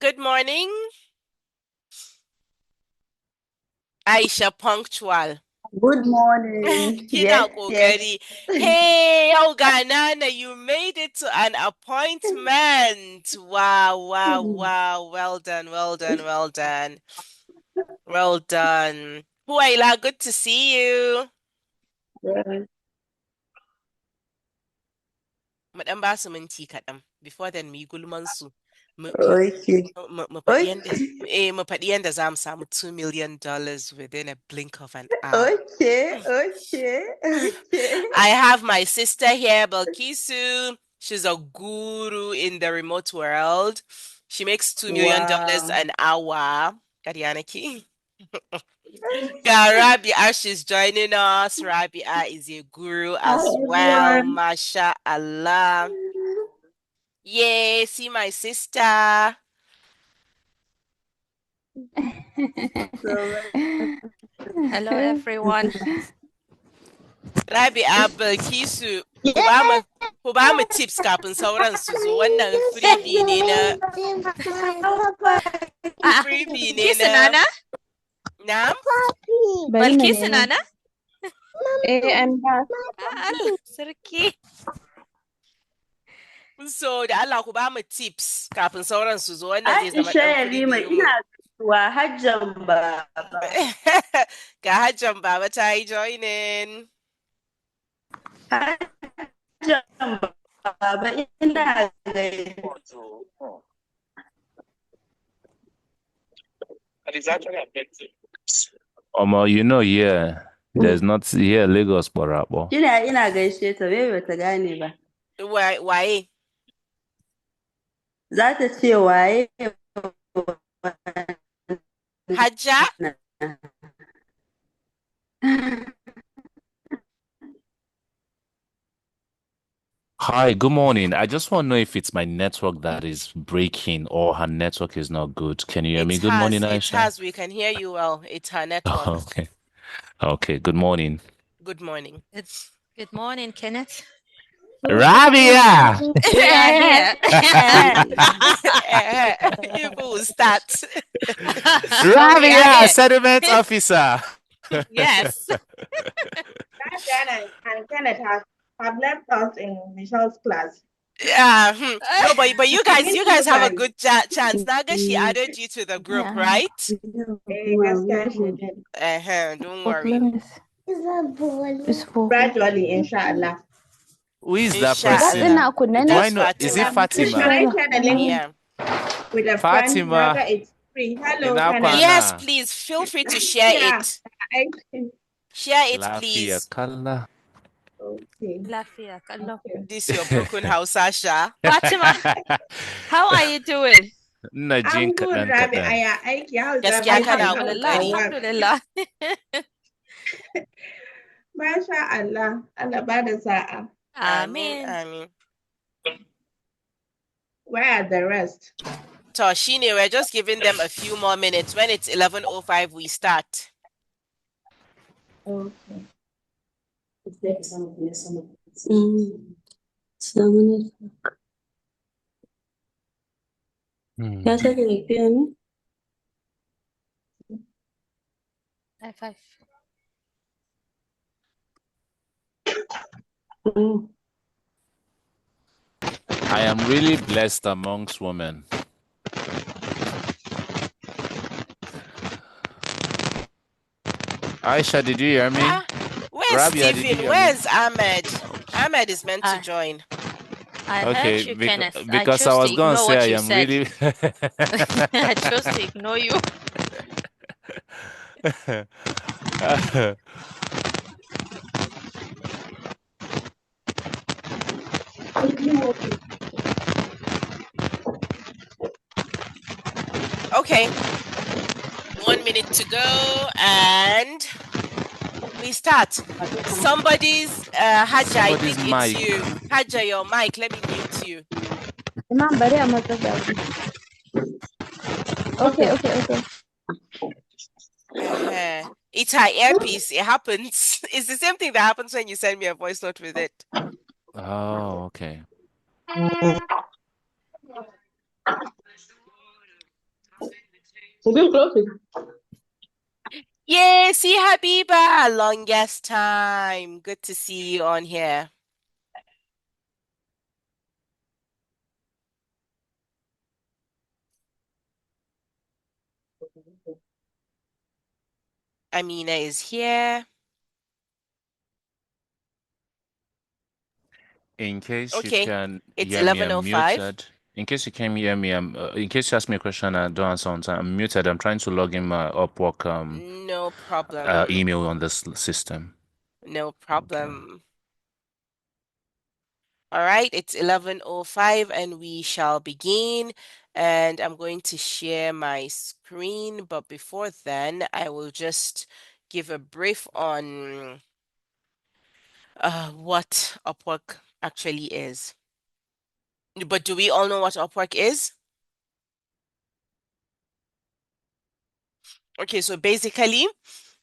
good morning. Aisha punctual. Good morning. Kina Yes, yes. kokari. Hey, Oganana, you made it to an appointment. Wow, wow, wow. Well done, well done, well done. Well done. Huayla, good to see you. Yes. Mu ɗan ba su minti kaɗan. Before then, mu yi gulman su. Mu mu- Okay. mu faɗi yanda, Okay. mu faɗi yanda za mu samu $2 million within a blink of an eye. Okay. Okay. Okay. I have my sister here, Balkisu. She's a guru in the remote world. She makes $2 million Wow. an hour. Karianaki. Yeah, Rabia, she's joining us. Rabia is a guru Hi, as well. everyone. Masha Allah. Yay, see my sister. So, Hello, everyone. Rabia, Balkisu, yeah. ku ba mu tips kafin sauran su zo. Wannan freebie ne na freebie ne Balkisu na Nana? na Balkisu Nana? I'm back. Allah, sarki. So da Allah ku ba mu tips kafin sauran su zo wannan zai zama Aisha dan Yarima, freebie mu. ina zuwa hajjan baba. Ga hajjan baba ta yi joining. Hajjan baba ina gaishe. Yeah, there's not here Lagos Barabo. Ina gaishe ta bai bata gane ba. Waye? Za ta ce waye Hajja? Hi, good morning. I just want to know if it's my network that is breaking or her network is not good. Can you hear me? Good morning, It Aisha. has. We can hear you well. It's her network. Okay. Okay, good morning. Good morning. Good morning, Kenneth. Rabia! We are here. People will start. So we are Rabia, here. settlement officer. Yes. Diana and Kenneth have left us in Michelle's class. Yeah. No, but you guys Means have a time. good chance. Naga, she added you to the group, right? Gaskiya she did. Don't worry. Gradually, inshallah. Who is that Inshallah. person? Do I That's know? Is it Fatima. Can Fatima? I share the link Yeah. with a friend? Fatima Naga, it's free. Hello, in Kenneth. Yes, Akwana. please feel free to share Yeah. it. Share it, Lafia please. Kalla. Okay. Lafia, hello. This your broken house, Sasha. Fatima, how are you doing? Ina jin I'm good, kaɗan Rabi. kaɗan. Aya aiki. How's Gaskiya everything? kana How's Alhamdulillah, kokari. the work? alhamdulillah. Masha Allah. Allah bada sa'a. Amin, Amen. amin. Where are the rest? Toshine, we're just giving them a few more minutes. When it's 11:05, we start. Okay. Ya sake kiya ne? High five. I am really blessed amongst women. Aisha, did you hear me? Where's Rabia, did you Steven? hear me? Where's Ahmed? Ahmed is meant to join. I Okay, heard you, Kenneth. because I chose was to going to ignore say what I you am said. really. I chose to ignore you. Okay. 1 minute to go and we start. Somebody's Hajja, I Somebody's think it's mic. you. Hajja, your mic. Let me mute you. Okay. It's her earpiece. It happens. It's the same thing that happens when you send me a voice note with it. Oh, okay. We'll close it. Yay, see Habiba, longest time. Good to see you on here. Amina is here. In case you Okay, can it's hear me, I'm 11:05. muted. In case you can hear me, in case you ask me a question and I don't answer on time, I'm muted. I'm trying to log in my Upwork No problem. email on this system. No Okay. problem. All right, it's 11:05 and we shall begin. And I'm going to share my screen, but before then, I will just give a brief on what Upwork actually is. But do we all know what Upwork is? Okay, so basically,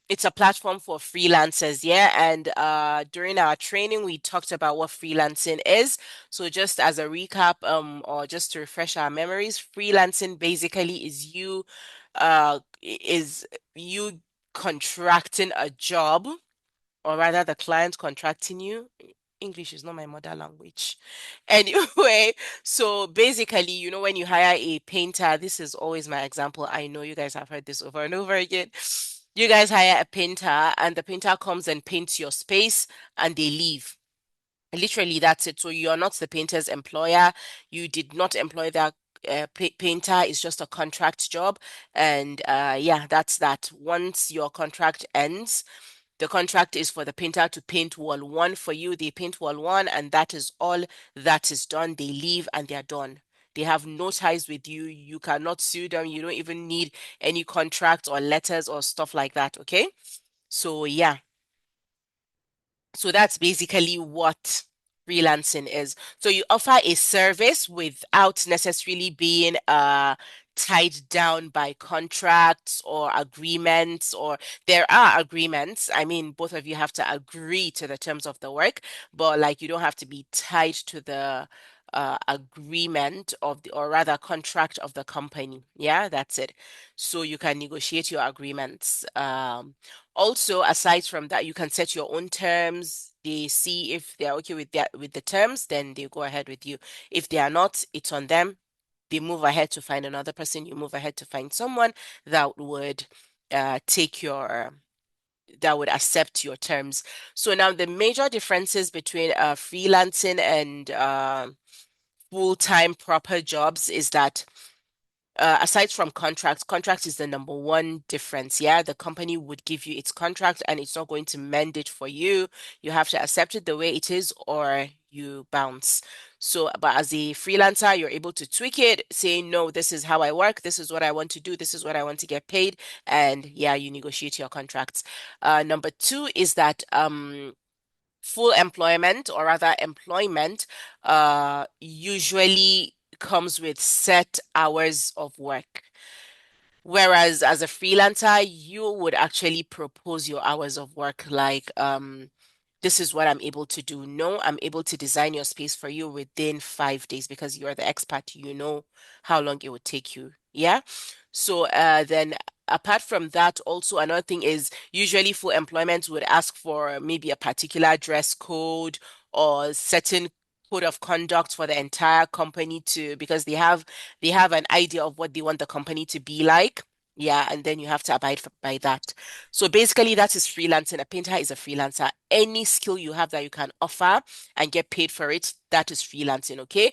it's a platform for freelancers, yeah. And during our training, we talked about what freelancing is. So just as a recap, or just to refresh our memories, freelancing basically is you contracting a job, or rather the client contracting you. English is not my mother language. Anyway, so basically, when you hire a painter, this is always my example. I know you guys have heard this over and over again. You guys hire a painter, and the painter comes and paints your space, and they leave. Literally, that's it. So you're not the painter's employer. You did not employ that painter. It's just a contract job. And yeah, that's that. Once your contract ends, the contract is for the painter to paint wall one for you. They paint wall one, and that is all that is done. They leave and they're done. They have no ties with you. You cannot sue them. You don't even need any contracts or letters or stuff like that. Okay. So, yeah. So that's basically what freelancing is. So you offer a service without necessarily being tied down by contracts or agreements, or there are agreements. I mean, both of you have to agree to the terms of the work, but like you don't have to be tied to the agreement of the, or rather contract of the company. Yeah, that's it. So you can negotiate your agreements. Also, aside from that, you can set your own terms. They see if they're okay with that with the terms, then they go ahead with you. If they are not, it's on them. They move ahead to find another person. You move ahead to find someone that would take your that would accept your terms. So now the major differences between freelancing and full-time proper jobs is that aside from contracts is the number one difference. Yeah, the company would give you its contract and it's not going to mend it for you. You have to accept it the way it is or you bounce. So, but as a freelancer, you're able to tweak it, say, no, this is how I work, this is what I want to do, this is what I want to get paid. And yeah, you negotiate your contracts. Number two is that full employment, or rather employment, usually comes with set hours of work. Whereas as a freelancer, you would actually propose your hours of work like, this is what I'm able to do. No, I'm able to design your space for you within 5 days because you're the expert. You know how long it would take you. Yeah. So then apart from that, also another thing is usually full employment would ask for maybe a particular dress code or certain code of conduct for the entire company to, because they have an idea of what they want the company to be like. Yeah, and then you have to abide by that. So basically, that is freelancing. A painter is a freelancer. Any skill you have that you can offer and get paid for it, that is freelancing, okay?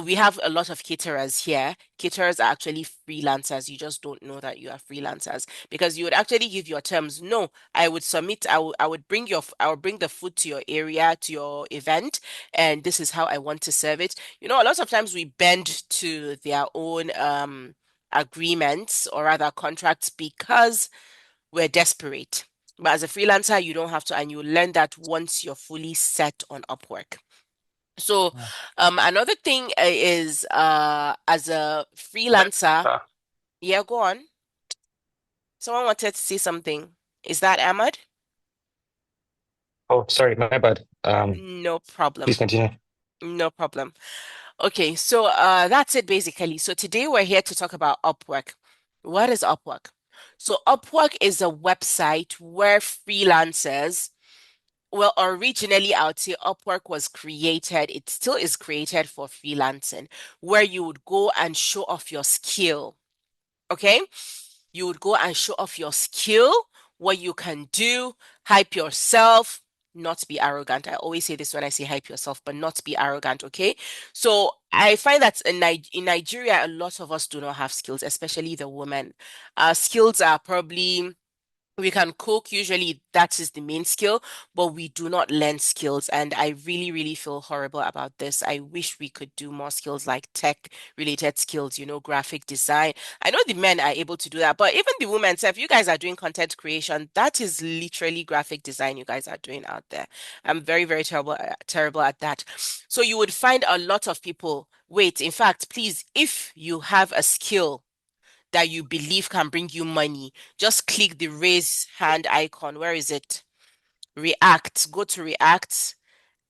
We have a lot of caterers here. Caterers are actually freelancers. You just don't know that you are freelancers because you would actually give your terms. No, I would submit, I would bring the food to your area, to your event, and this is how I want to serve it. A lot of times we bend to their own agreements, or rather contracts, because we're desperate. But as a freelancer, you don't have to, and you learn that once you're fully set on Upwork. So, another thing is as a freelancer, Uh, yeah, go on. Someone wanted to say something. Is that Ahmad? oh, sorry, my bad. No Please problem. continue. No problem. Okay, so that's it basically. So today we're here to talk about Upwork. What is Upwork? So Upwork is a website where freelancers, well, originally I would say Upwork was created, it still is created for freelancing, where you would go and show off your skill. Okay? You would go and show off your skill, what you can do, hype yourself, not be arrogant. I always say this when I say hype yourself, but not be arrogant, okay? So I find that in Nigeria, a lot of us do not have skills, especially the women. Skills are probably we can cook, usually that is the main skill, but we do not learn skills. And I really, really feel horrible about this. I wish we could do more skills like tech related skills, graphic design. I know the men are able to do that, but even the women, so if you guys are doing content creation, that is literally graphic design you guys are doing out there. I'm very, very terrible at that. So you would find a lot of people. Wait, in fact, please, if you have a skill that you believe can bring you money, just click the raise hand icon. Where is it? React. Go to React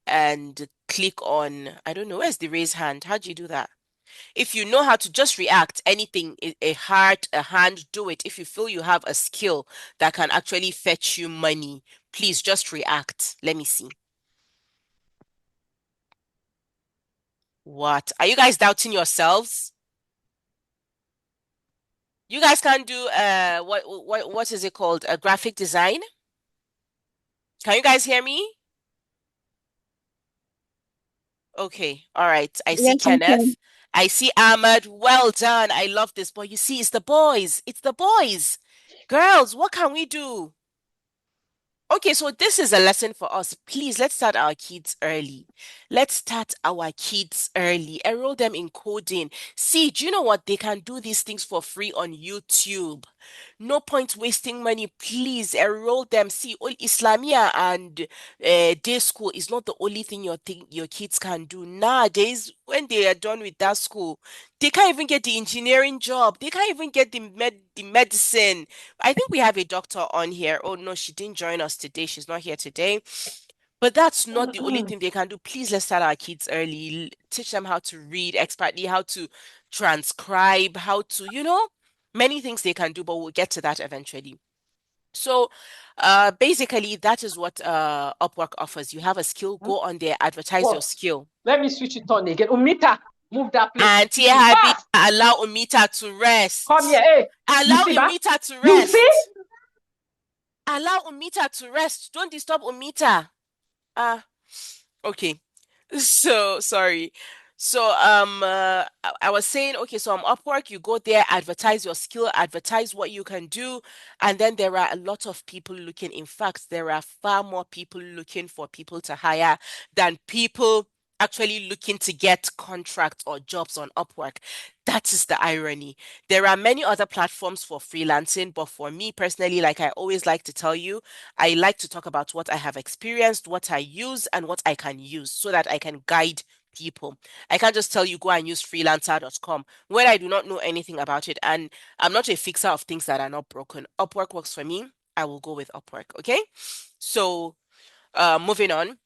and click on, I don't know, where's the raise hand? How do you do that? If you know how to just react, anything, a heart, a hand, do it. If you feel you have a skill that can actually fetch you money, please just react. Let me see. What? Are you guys doubting yourselves? You guys can do what is it called? A graphic design? Can you guys hear me? Okay, all right. I see Yes, we can. Kenneth. I see Ahmed. Well done. I love this. But you see, it's the boys. It's the boys. Girls, what can we do? Okay, so this is a lesson for us. Please, let's start our kids early. Let's start our kids early. Enroll them in coding. See, do you know what? They can do these things for free on YouTube. No point wasting money. Please enroll them. See, Islamia and day school is not the only thing your kids can do. Nowadays, when they are done with that school, they can't even get the engineering job. They can't even get the medicine. I think we have a doctor on here. Oh no, she didn't join us today. She's not here today. But that's not the only thing they can do. Please let's start our kids early. Teach them how to read expertly, how to transcribe, how to, many things they can do, but we'll get to that eventually. So, basically, that is what Upwork offers. You have a skill, go on there, advertise your What? skill. Let me switch it on again. Umita, move that plate. Auntie Kitchen Habi, fast. allow Umita to Come here. rest. Hey, you Allow see that? Umita to You see? rest. Allow Umita to rest. Don't disturb Umita. Ah, okay. So sorry. So I was saying, okay, so on Upwork, you go there, advertise your skill, advertise what you can do, and then there are a lot of people looking. In fact, there are far more people looking for people to hire than people actually looking to get contracts or jobs on Upwork. That is the irony. There are many other platforms for freelancing, but for me personally, like I always like to tell you, I like to talk about what I have experienced, what I use, and what I can use so that I can guide people. I can't just tell you go and use freelancer.com when I do not know anything about it. And I'm not a fixer of things that are not broken. Upwork works for me. I will go with Upwork. Okay. So, moving on.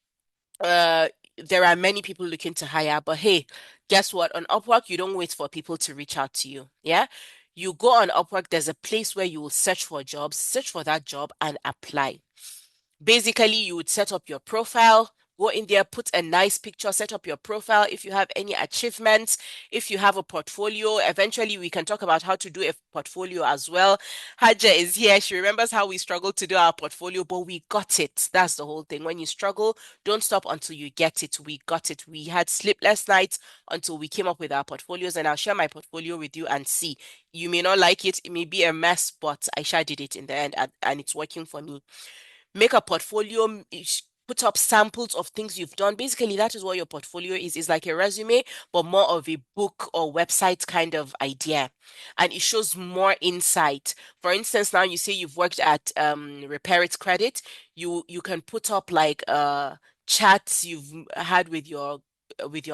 Uh, there are many people looking to hire, but hey, guess what? On Upwork, you don't wait for people to reach out to you. Yeah. You go on Upwork, there's a place where you will search for jobs, search for that job and apply. Basically, you would set up your profile, go in there, put a nice picture, set up your profile. If you have any achievements, if you have a portfolio, eventually we can talk about how to do a portfolio as well. Haja is here. She remembers how we struggled to do our portfolio, but we got it. That's the whole thing. When you struggle, don't stop until you get it. We got it. We had sleepless nights until we came up with our portfolios, and I'll share my portfolio with you and see. You may not like it. It may be a mess, but I sure did it in the end, and it's working for me. Make a portfolio, put up samples of things you've done. Basically, that is what your portfolio is. It's like a resume, but more of a book or website kind of idea. And it shows more insight. For instance, now you say you've worked at Repair It Credit, you can put up like chats you've had with your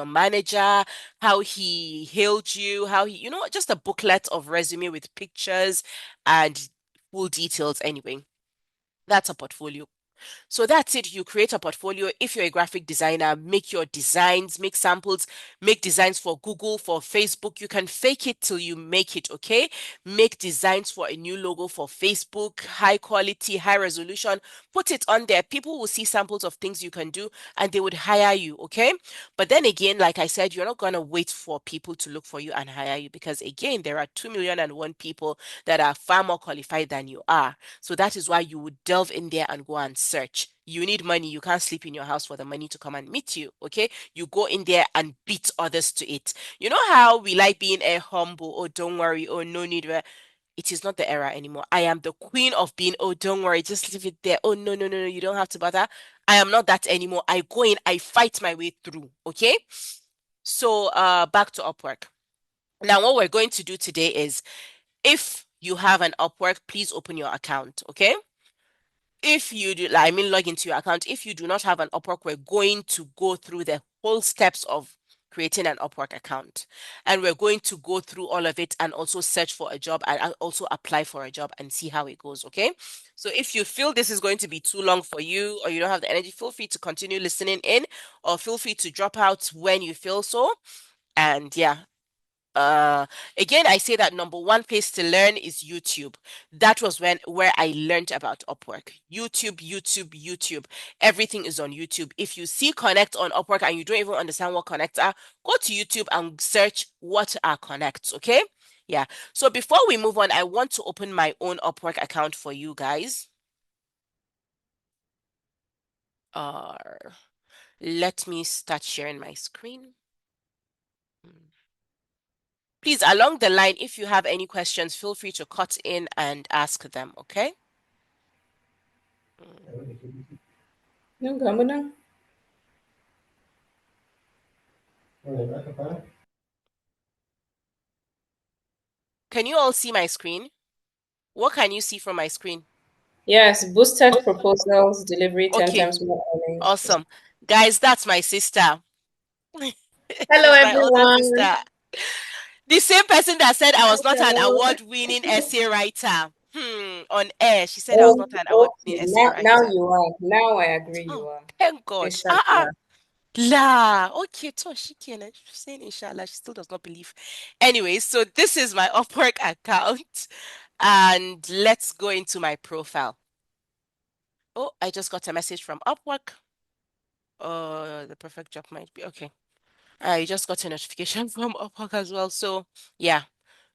manager, how he hailed you, how he, just a booklet of resume with pictures and full details anyway. That's a portfolio. So that's it. You create a portfolio. If you're a graphic designer, make your designs, make samples, make designs for Google, for Facebook. You can fake it till you make it, okay? Make designs for a new logo for Facebook, high quality, high resolution. Put it on there. People will see samples of things you can do and they would hire you, okay? But then again, like I said, you're not going to wait for people to look for you and hire you because, again, there are 2,000,001 people that are far more qualified than you are. So that is why you would delve in there and go and search. You need money. You can't sleep in your house for the money to come and meet you. Okay. You go in there and beat others to it. You know how we like being a humble, oh, don't worry, oh, no need. It is not the era anymore. I am the queen of being, oh, don't worry, just leave it there. Oh, no, no, no, no, you don't have to bother. I am not that anymore. I go in, I fight my way through. Okay. So back to Upwork. Now, what we're going to do today is if you have an Upwork, please open your account. Okay. If you do, like, I mean, log into your account. If you do not have an Upwork, we're going to go through the whole steps of creating an Upwork account. And we're going to go through all of it and also search for a job and also apply for a job and see how it goes. Okay. So if you feel this is going to be too long for you or you don't have the energy, feel free to continue listening in or feel free to drop out when you feel so. And yeah, uh again, I say that number one place to learn is YouTube. That was where I learned about Upwork. YouTube. Everything is on YouTube. If you see connect on Upwork and you don't even understand what connects are, go to YouTube and search what are connects. Okay. Yeah. So before we move on, I want to open my own Upwork account for you guys. uh Let me start sharing my screen. Please, along the line, if you have any questions, feel free to cut in and ask them, okay? No, come on. Can you all see my screen? What can you see from my screen? Yes, boosted proposals, delivery 10 Okay, times more earnings. awesome. Guys, that's my sister. Hello, She's my older everyone. sister. The same person that said I was not an Hello. award-winning essay writer. On air, she said I was Oh, not an award-winning okay. essay Now writer. you are. Now I agree you Oh, are. thank God. Inshallah. La. Okay, so she can. She's saying inshallah. She still does not believe. Anyway, so this is my Upwork account. And let's go into my profile. Oh, I just got a message from Upwork. The perfect job might be okay. I just got a notification from Upwork as well. So, yeah.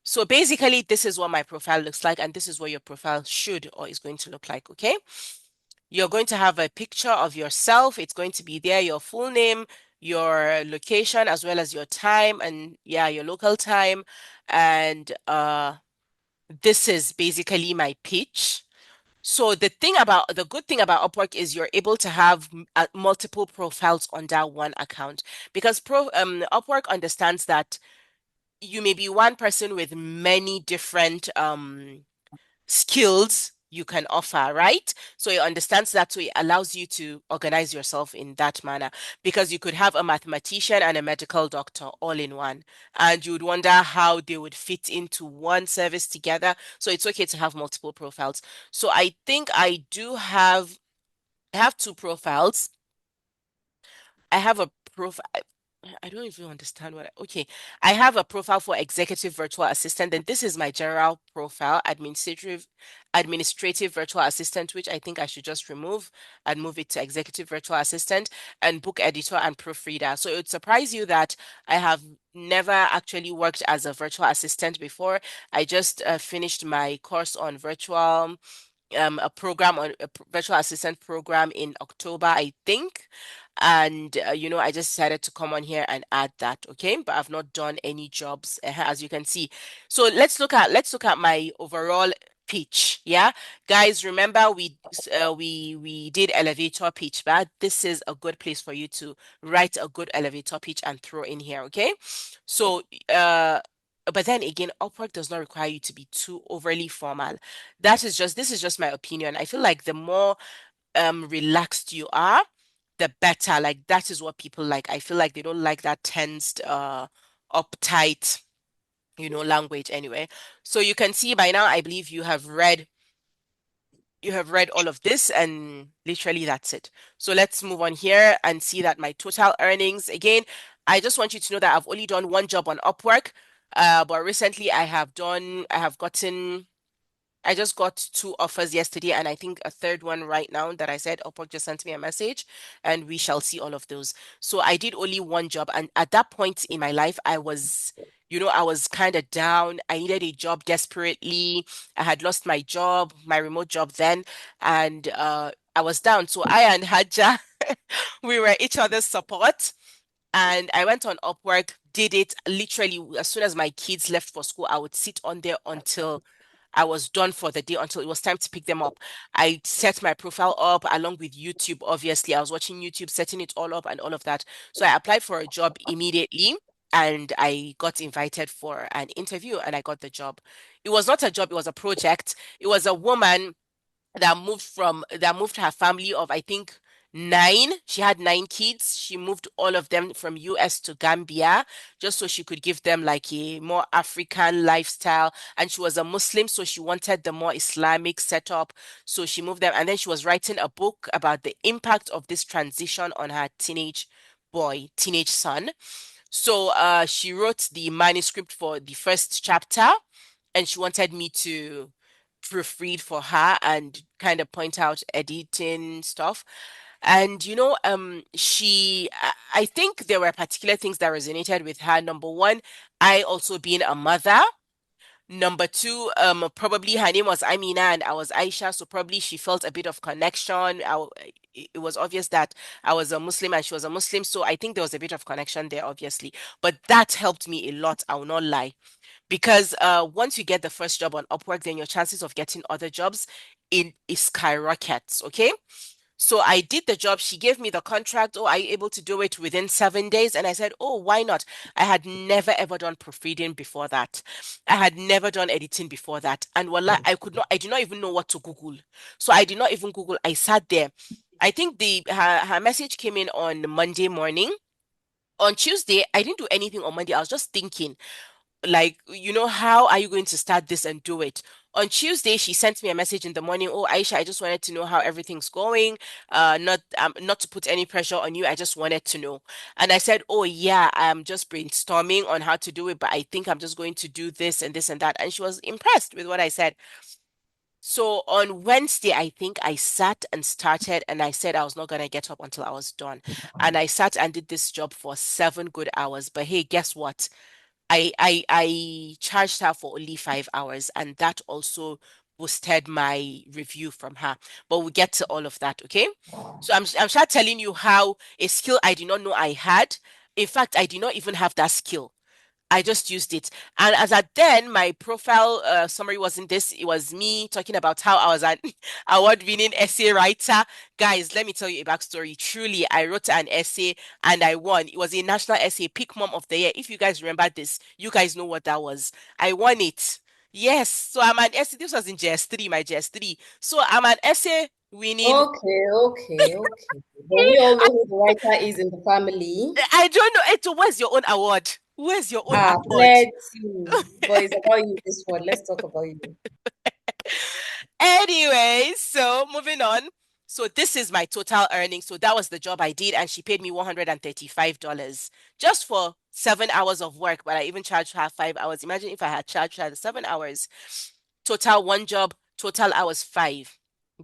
So basically, this is what my profile looks like, and this is what your profile should or is going to look like, okay? You're going to have a picture of yourself. It's going to be there, your full name, your location, as well as your time, and yeah, your local time. And this is basically my pitch. So the good thing about Upwork is you're able to have multiple profiles under one account because Upwork understands that you may be one person with many different skills you can offer, right? So it understands that, so it allows you to organize yourself in that manner because you could have a mathematician and a medical doctor all in one, and you would wonder how they would fit into one service together. So it's okay to have multiple profiles. So I think I have two profiles. I have a profile. I don't even understand okay. I have a profile for executive virtual assistant. Then this is my general profile, administrative virtual assistant, which I think I should just remove and move it to executive virtual assistant and book editor and proofreader. So it would surprise you that I have never actually worked as a virtual assistant before. I just finished my course on a program on a virtual assistant program in October, I think. And I just decided to come on here and add that, okay? But I've not done any jobs, as you can see. So let's look at my overall pitch. Yeah, guys, remember we did elevator pitch, but this is a good place for you to write a good elevator pitch and throw in here, okay? So but then again, Upwork does not require you to be too overly formal. This is just my opinion. I feel like the more relaxed you are, the better. Like that is what people like. I feel like they don't like that tensed, uptight, language anyway. So you can see by now, I believe you have read you have read all of this, and literally that's it. So let's move on here and see that my total earnings. Again, I just want you to know that I've only done one job on Upwork, but recently I have gotten I just got two offers yesterday, and I think a third one right now that I said Upwork just sent me a message, and we shall see all of those. So I did only one job, and at that point in my life, I was kind of down. I needed a job desperately. I had lost my job, my remote job then, and I was down. So I and Hadja, we were each other's support. And I went on Upwork, did it literally as soon as my kids left for school. I would sit on there until I was done for the day, until it was time to pick them up. I set my profile up along with YouTube. Obviously, I was watching YouTube, setting it all up and all of that. So I applied for a job immediately, and I got invited for an interview, and I got the job. It was not a job, it was a project. It was a woman that moved her family of, I think, nine. She had nine kids. She moved all of them from US to Gambia just so she could give them like a more African lifestyle. And she was a Muslim, so she wanted the more Islamic setup. So she moved them. And then she was writing a book about the impact of this transition on her teenage son. So she wrote the manuscript for the first chapter, and she wanted me to proofread for her and kind of point out editing stuff. And I think there were particular things that resonated with her. Number one, I also being a mother. Number two, probably her name was Amina and I was Aisha, so probably she felt a bit of connection. It was obvious that I was a Muslim and she was a Muslim, so I think there was a bit of connection there, obviously. But that helped me a lot, I will not lie. Because once you get the first job on Upwork, then your chances of getting other jobs it skyrockets, okay? So I did the job. She gave me the contract. Oh, are you able to do it within 7 days? And I said, oh, why not? I had never ever done proofreading before that. I had never done editing before that. And voila, I did not even know what to Google. So I did not even Google. I sat there. I think her message came in on Monday morning. On Tuesday, I didn't do anything on Monday. I was just thinking, like, how are you going to start this and do it? On Tuesday, she sent me a message in the morning. Oh, Aisha, I just wanted to know how everything's going. Not to put any pressure on you. I just wanted to know. And I said, oh yeah, I'm just brainstorming on how to do it, but I think I'm just going to do this and this and that. And she was impressed with what I said. So on Wednesday, I think I sat and started, and I said I was not gonna get up until I was done. And I sat and did this job for 7 good hours. But hey, guess what? I charged her for only 5 hours, and that also boosted my review from her. But we'll get to all of that, okay? So I'm just telling you how a skill I did not know I had. In fact, I did not even have that skill. I just used it. And as at then, my profile summary wasn't this. It was me talking about how I was an award-winning essay writer. Guys, let me tell you a backstory. Truly, I wrote an essay and I won. It was a national essay, Pick Mom of the Year. If you guys remember this, you guys know what that was. I won it. Yes. So I'm an essay. This was in JS3, my JS3. So I'm an essay winning. Okay. But we all know who the writer is in the family. I don't know. Eto, where's your own award? Where's your own award? Plenty. But it's about you this one. Let's talk about you. Anyway, so moving on. So this is my total earnings. So that was the job I did, and she paid me $135 just for 7 hours of work. But I even charged her 5 hours. Imagine if I had charged her the 7 hours. Total one job, total hours five.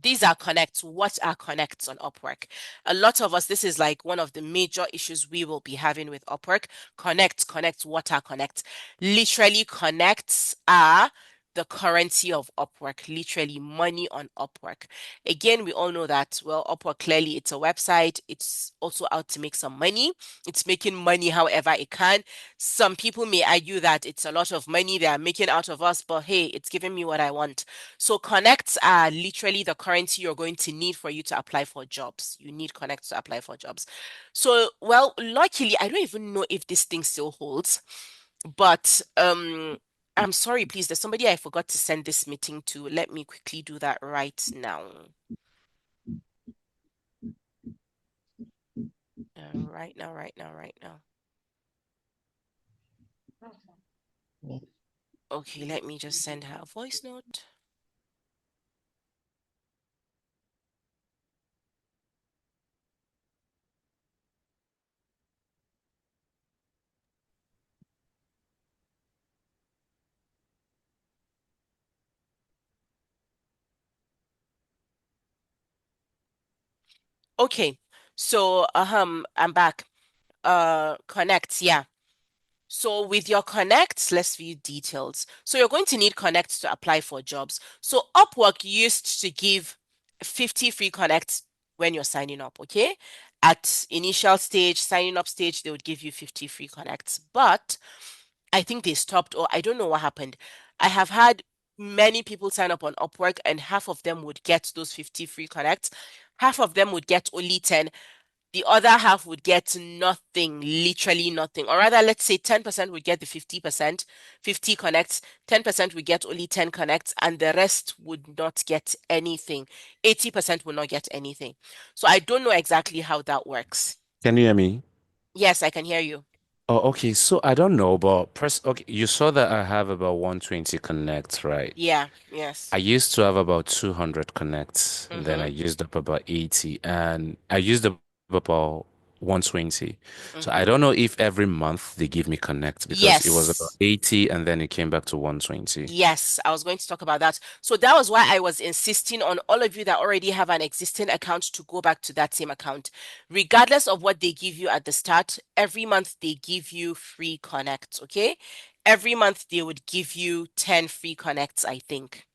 These are connects. What are connects on Upwork? A lot of us, this is like one of the major issues we will be having with Upwork. Connects. What are connects? Literally, connects are the currency of Upwork, literally money on Upwork. Again, we all know that, well, Upwork clearly it's a website. It's also out to make some money. It's making money however it can. Some people may argue that it's a lot of money they are making out of us, but hey, it's giving me what I want. So connects are literally the currency you're going to need for you to apply for jobs. You need connects to apply for jobs. So, well, luckily, I don't even know if this thing still holds, but I'm sorry, please. There's somebody I forgot to send this meeting to. Let me quickly do that right now. Right now. Okay, let me just send her a voice note. Okay. So, I'm back. Connect, yeah. So with your connects, let's view details. So you're going to need connects to apply for jobs. So Upwork used to give 50 free connects when you're signing up, okay? At initial stage, signing up stage, they would give you 50 free connects. But I think they stopped, or I don't know what happened. I have had many people sign up on Upwork, and half of them would get those 50 free connects. Half of them would get only 10. The other half would get nothing, literally nothing. Or rather, let's say 10% would get the 50%, 50 connects, 10% would get only 10 connects, and the rest would not get anything. 80% will not get anything. So I don't know exactly how that works. Can you hear me? Yes, I can hear you. Oh, okay. So I don't know, but okay, you saw that I have about 120 connects, right? Yeah, yes. I used to have about 200 connects, and then I Mm-hmm. used up about 80, and I used up about 120. So I Mm-hmm. don't know if every month they give me connect because it was about Yes. 80 and then it came back to 120. Yes, I was going to talk about that. So that was why I was insisting on all of you that already have an existing account to go back to that same account. Regardless of what they give you at the start, every month they give you free connects, okay? Every month they would give you 10 free connects, I think.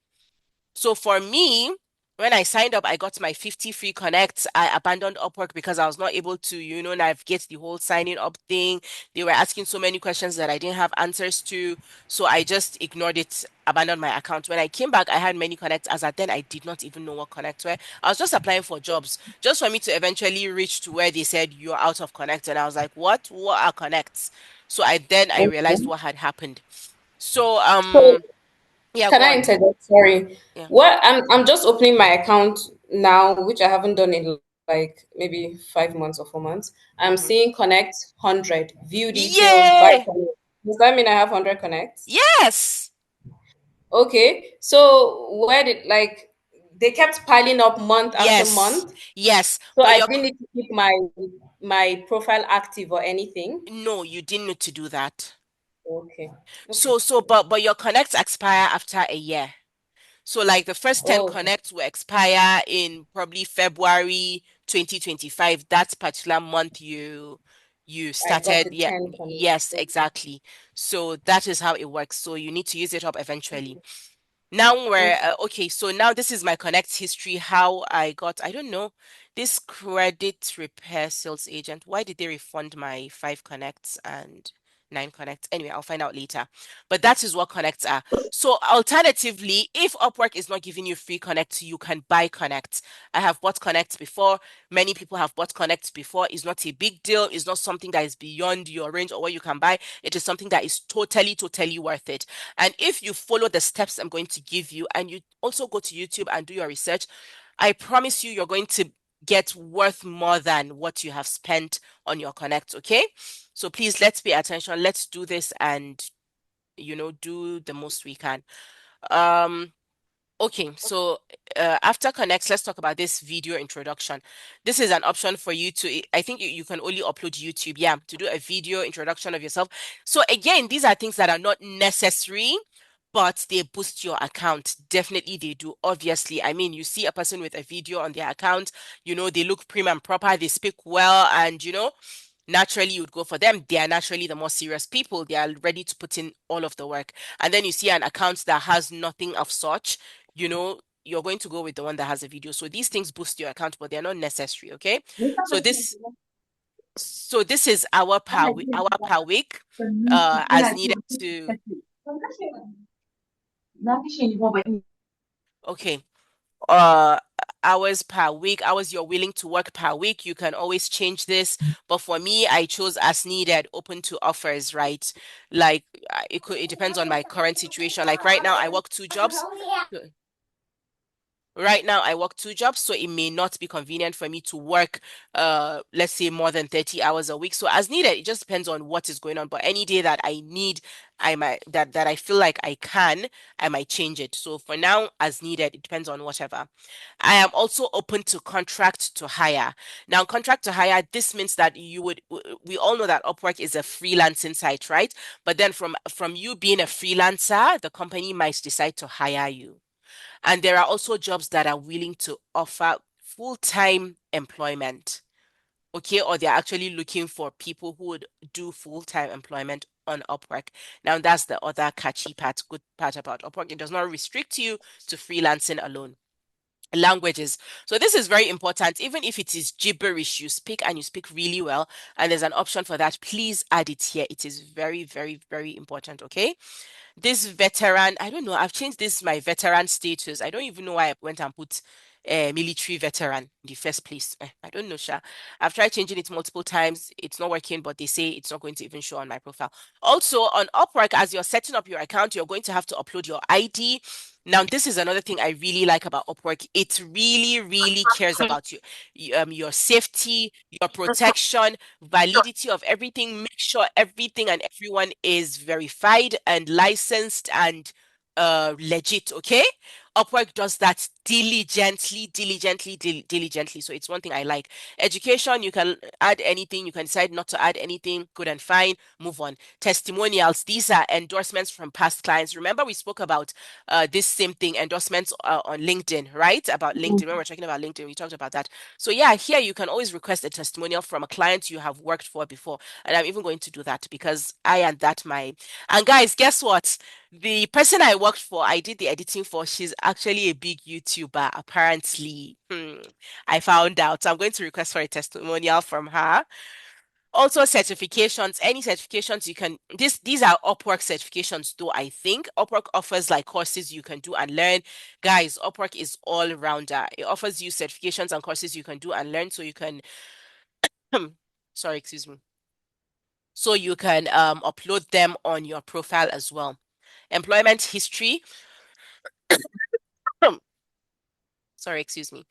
So for me, when I signed up, I got my 50 free connects. I abandoned Upwork because I was not able to, navigate the whole signing up thing. They were asking so many questions that I didn't have answers to. So I just ignored it, abandoned my account. When I came back, I had many connects. As at then, I did not even know what connects were. I was just applying for jobs, just for me to eventually reach to where they said you're out of connects. And I was like, what? What are connects? So I realized Okay. what had happened. So So yeah, can go I on. interject? Sorry. Yeah. What I'm just opening my account now, which I haven't done in like maybe 5 months or 4 months. I'm Mm-hmm. seeing connect 100, view details, buy Yay! connect. Does that mean I have 100 connects? Yes. Okay. So where did like they kept piling up month after Yes. month? Yes. So But I your didn't need to keep my profile active or anything. no, you didn't need to do that. Okay. Okay. So but your connects expire after a year. So like the first 10 Oh, connects will expire in probably February 2025. That particular month you I got started. the Yeah, 10 yes, connects. exactly. So that is how it works. So you need to use it up eventually. Now we're Okay. okay. So now this is my connect history. How I got, I don't know, this credit repair sales agent. Why did they refund my 5 connects and 9 connects? Anyway, I'll find out later. But that is what connects are. So alternatively, if Upwork is not giving you free connects, you can buy connects. I have bought connects before. Many people have bought connects before. It's not a big deal. It's not something that is beyond your range or what you can buy. It is something that is totally, totally worth it. And if you follow the steps I'm going to give you and you also go to YouTube and do your research, I promise you, you're going to get worth more than what you have spent on your connect, okay? So please, let's pay attention. Let's do this and, do the most we can. Um, Okay, so after connects, let's talk about this video introduction. This is an option for you to, I think you can only upload YouTube, yeah, to do a video introduction of yourself. So again, these are things that are not necessary, but they boost your account. Definitely they do, obviously. I mean, you see a person with a video on their account, they look prim and proper, they speak well, and naturally you would go for them. They are naturally the more serious people. They are ready to put in all of the work. And then you see an account that has nothing of such, you're going to go with the one that has a video. So these things boost your account, but they're not necessary, okay? So this so this is our per week as needed to okay. uh Hours per week, hours you're willing to work per week. You can always change this, but for me, I chose as needed, open to offers, right? Like it depends on my current situation. Like right now, I work 2 jobs. Right now, I work 2 jobs, so it may not be convenient for me to work, let's say more than 30 hours a week. So as needed, it just depends on what is going on. But any day that I need, I might that I feel like I might change it. So for now, as needed, it depends on whatever. I am also open to contract to hire. Now, contract to hire, this means that we all know that Upwork is a freelancing site, right? But then from you being a freelancer, the company might decide to hire you. And there are also jobs that are willing to offer full-time employment, okay, or they're actually looking for people who would do full-time employment on Upwork. Now, that's the other catchy part, good part about Upwork. It does not restrict you to freelancing alone. Languages. So this is very important. Even if it is gibberish, you speak and you speak really well, and there's an option for that, please add it here. It is very, very, very important, okay? This veteran, I don't know, I've changed this my veteran status. I don't even know why I went and put military veteran in the first place. I don't know, Sha. I've tried changing it multiple times. It's not working, but they say it's not going to even show on my profile. Also, on Upwork, as you're setting up your account, you're going to have to upload your ID. Now, this is another thing I really like about Upwork. It really, really cares about you, your safety, your protection, validity of everything. Make sure everything and everyone is verified and licensed and legit, okay? Upwork does that diligently. So it's one thing I like. Education, you can add anything, you can decide not to add anything, good and fine, move on. Testimonials, these are endorsements from past clients. Remember, we spoke about this same thing, endorsements on LinkedIn, right? About LinkedIn. When we're talking about LinkedIn, we talked about that. So yeah, here you can always request a testimonial from a client you have worked for before. And I'm even going to do that because I and that my and guys, guess what? The person I worked for, I did the editing for, she's actually a big YouTuber, apparently. I found out. So I'm going to request for a testimonial from her. Also, certifications, any certifications you can, these are Upwork certifications, though I think Upwork offers like courses you can do and learn. Guys, Upwork is all rounder. It offers you certifications and courses you can do and learn so you can, sorry, excuse me. So you can upload them on your profile as well. Employment history. Sorry, excuse me.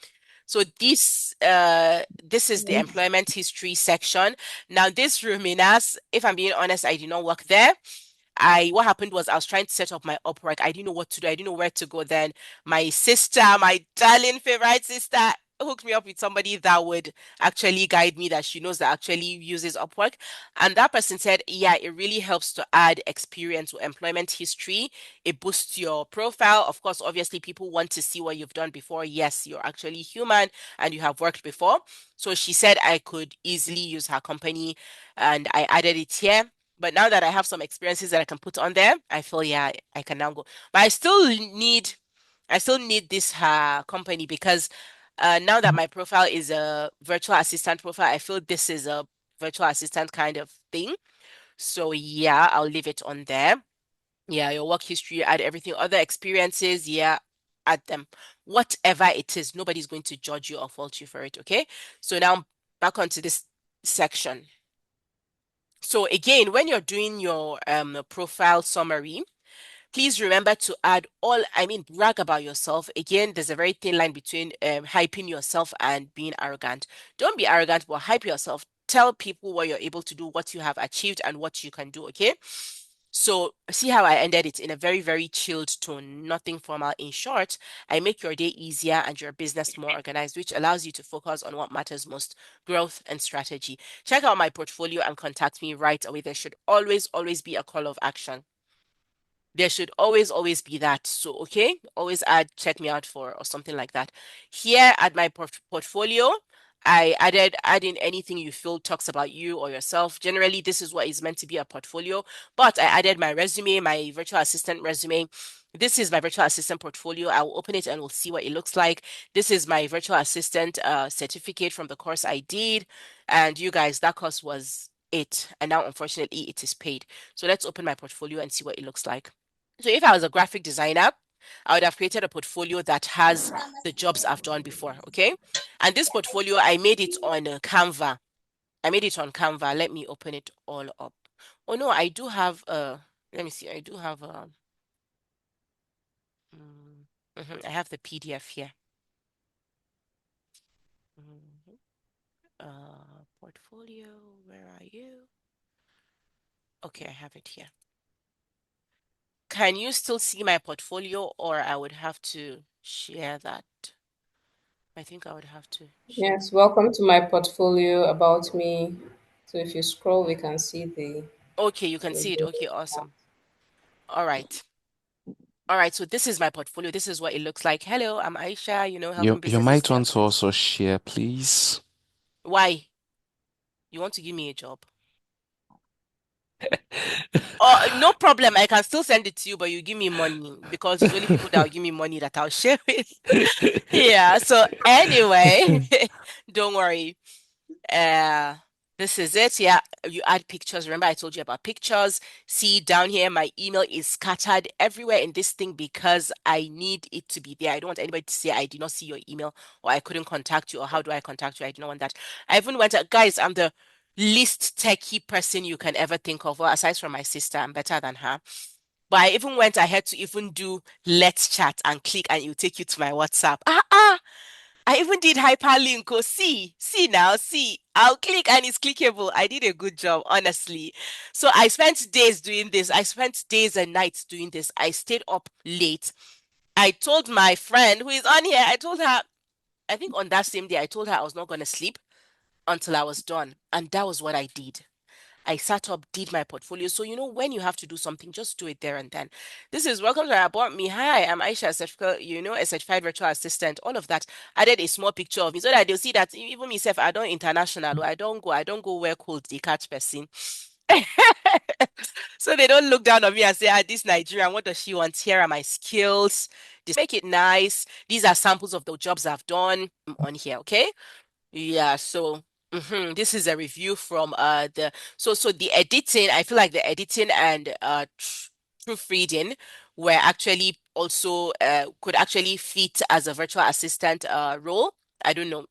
So this is the employment history section. Now this Ruminas, if I'm being honest, I did not work there. What happened was I was trying to set up my Upwork. I didn't know what to do. I didn't know where to go. Then my sister, my darling favorite sister, hooked me up with somebody that would actually guide me, that she knows that actually uses Upwork. And that person said, yeah, it really helps to add experience or employment history. It boosts your profile. Of course, obviously, people want to see what you've done before. Yes, you're actually human and you have worked before. So she said I could easily use her company, and I added it here. But now that I have some experiences that I can put on there, I feel yeah, I can now go. But I still need this company because now that my profile is a virtual assistant profile, I feel this is a virtual assistant kind of thing. So yeah, I'll leave it on there. Yeah, your work history, add everything, other experiences, yeah, add them. Whatever it is, nobody's going to judge you or fault you for it, okay? So now back onto this section. So again, when you're doing your profile summary, please remember to brag about yourself. Again, there's a very thin line between hyping yourself and being arrogant. Don't be arrogant, but hype yourself. Tell people what you're able to do, what you have achieved, and what you can do, okay? So, see how I ended it in a very, very chilled tone, nothing formal. In short, I make your day easier and your business more organized, which allows you to focus on what matters most, growth and strategy. Check out my portfolio and contact me right away. There should always, always be a call of action. There should always, always be that. So, okay, always check me out for, or something like that. Here at my portfolio, I add in anything you feel talks about you or yourself. Generally, this is what is meant to be a portfolio, but I added my resume, my virtual assistant resume. This is my virtual assistant portfolio. I will open it and we'll see what it looks like. This is my virtual assistant certificate from the course I did. And you guys, that course was it. And now, unfortunately, it is paid. So let's open my portfolio and see what it looks like. So if I was a graphic designer, I would have created a portfolio that has the jobs I've done before, okay? And this portfolio, I made it on Canva. I made it on Canva. Let me open it all up. Oh no, I do have let me see. I do have I have the PDF here. Mhm. Portfolio, where are you? Okay, I have it here. Can you still see my portfolio, or I would have to share that? I think I would have to share. Yes, welcome to my portfolio about me. So if you scroll, we can see Okay, you can see it. the Okay, awesome. All right. All right, so this is my portfolio. This is what it looks like. Hello, I'm Aisha, You helping you businesses might scale. want to also share, please. Why? You want to give me a job? Oh, no problem. I can still send it to you, but you give me money because it's only people that will give me money that I'll share with. Yeah, so anyway, don't worry. Uh, this is it. Yeah, you add pictures. Remember, I told you about pictures. See down here, my email is scattered everywhere in this thing because I need it to be there. I don't want anybody to say I did not see your email or I couldn't contact you or how do I contact you? I do not want that. I even went, guys, I'm the least techie person you can ever think of. Well, aside from my sister, I'm better than her. But I even went ahead to even do let's chat and click and it'll take you to my WhatsApp. I even did hyperlink. Oh, see now, see. I'll click and it's clickable. I did a good job, honestly. So I spent days doing this. I spent days and nights doing this. I stayed up late. I told my friend who is on here, I told her, I think on that same day, I told her I was not going to sleep until I was done. And that was what I did. I sat up, did my portfolio. So, when you have to do something, just do it there and then. This is Welcome to About Me. Hi, I'm Aisha, a certified virtual assistant, all of that. Added a small picture of me so that they'll see that even myself, I don't international. I don't go where cold they catch person. So they don't look down on me and say, this Nigerian, what does she want? Here are my skills. Just make it nice. These are samples of the jobs I've done on here, okay? Yeah, so this is a review from the editing. I feel like the editing and proofreading were actually also could actually fit as a virtual assistant role. I don't know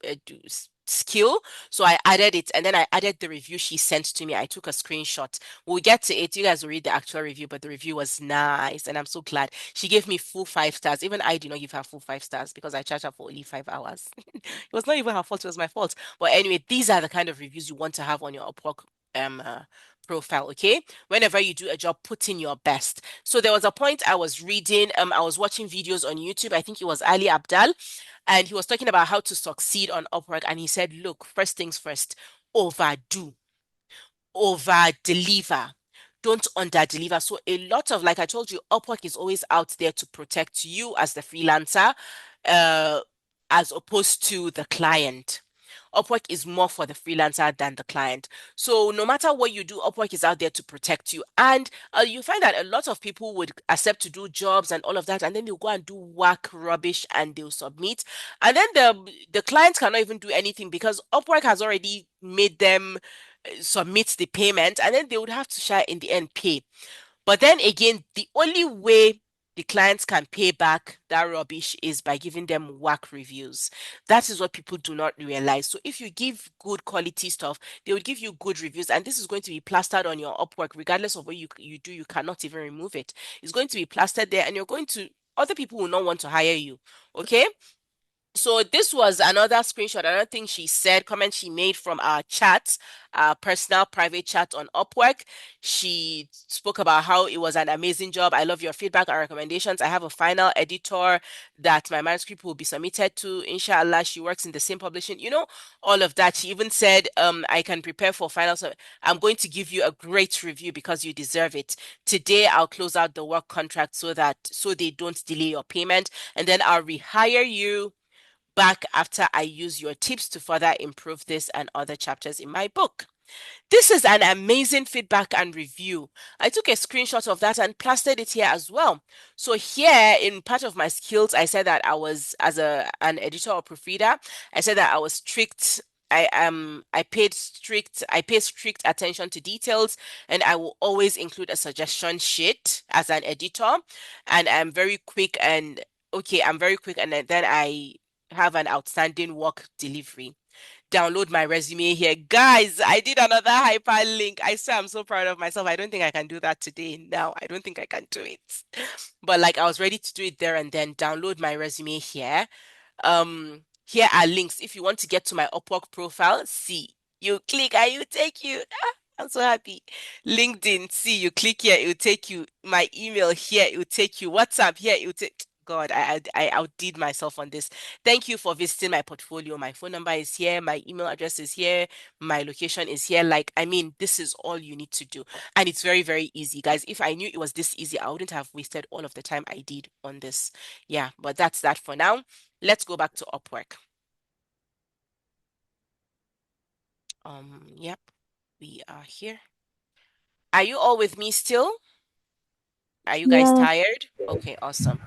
skill. So I added it and then I added the review she sent to me. I took a screenshot. We'll get to it. You guys will read the actual review, but the review was nice and I'm so glad. She gave me full 5 stars. Even I did not give her full 5 stars because I charged her for only 5 hours. It was not even her fault, it was my fault. But anyway, these are the kind of reviews you want to have on your Upwork um uh, profile, okay? Whenever you do a job, put in your best. So there was a point I was reading, I was watching videos on YouTube. I think it was Ali Abdal, and he was talking about how to succeed on Upwork. And he said, look, first things first, overdo over deliver. Don't under deliver. So a lot of, like I told you, Upwork is always out there to protect you as the freelancer, uh, as opposed to the client. Upwork is more for the freelancer than the client. So no matter what you do, Upwork is out there to protect you. And you find that a lot of people would accept to do jobs and all of that, and then they'll go and do whack rubbish and they'll submit. And then the clients cannot even do anything because Upwork has already made them submit the payment, and then they would have to share in the end pay. But then again, the only way the clients can pay back that rubbish is by giving them whack reviews. That is what people do not realize. So if you give good quality stuff, they will give you good reviews, and this is going to be plastered on your Upwork, regardless of what you do. You cannot even remove it. It's going to be plastered there, and you're going to other people will not want to hire you. Okay, so this was another screenshot, another thing she said, comment she made from our chat, our personal private chat on Upwork. She spoke about how it was an amazing job. I love your feedback and recommendations. I have a final editor that my manuscript will be submitted to. Inshallah, she works in the same publishing. All of that. She even said, I can prepare for final. So I'm going to give you a great review because you deserve it. Today, I'll close out the work contract so they don't delay your payment, and then I'll rehire you back after I use your tips to further improve this and other chapters in my book. This is an amazing feedback and review. I took a screenshot of that and plastered it here as well. So here in part of my skills, I said that I was as an editor or proofreader, I said that I was strict. I pay strict attention to details, and I will always include a suggestion sheet as an editor. And I'm very quick and then I have an outstanding work delivery. Download my resume here. Guys, I did another hyperlink. I swear I'm so proud of myself. I don't think I can do that today. Now, I don't think I can do it. But like I was ready to do it there and then download my resume here. Here are links. If you want to get to my Upwork profile, see. You click and you take you. I'm so happy. LinkedIn, see, you click here, it will take you. My email here, it will take you. WhatsApp here, it will take. God, I outdid myself on this. Thank you for visiting my portfolio. My phone number is here, my email address is here, my location is here. Like, I mean, this is all you need to do. And it's very, very easy, guys. If I knew it was this easy, I wouldn't have wasted all of the time I did on this. Yeah, but that's that for now. Let's go back to Upwork. Yep, we are here. Are you all with me still? Are you guys Yes. tired? Okay, awesome.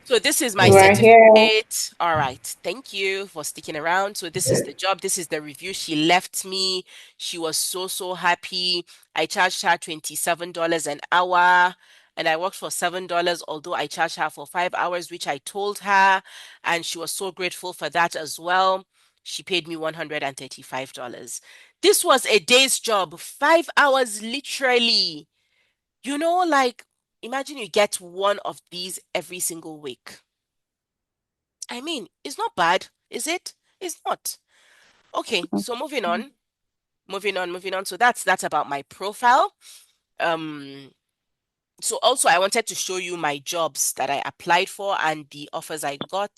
So this is my We're here. certificate. All right. Thank you for sticking around. So this is the job. This is the review. She left me. She was so, so happy. I charged her $27 an hour and I worked for $7, although I charged her for 5 hours, which I told her. And she was so grateful for that as well. She paid me $135. This was a day's job, 5 hours literally. Like imagine you get one of these every single week. I mean, it's not bad, is it? It's not. Okay, so moving on, moving on, moving on. So that's about my profile. Um, so also I wanted to show you my jobs that I applied for and the offers I got.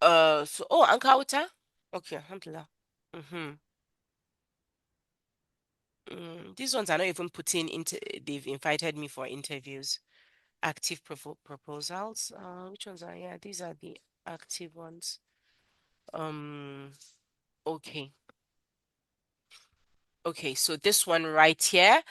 So Ankauta? Okay, alhamdulillah. Mm-hmm. These ones are not even putting into, they've invited me for interviews. Active proposals. Which ones are, yeah, these are the active ones. Um, okay. Okay, so this one right here,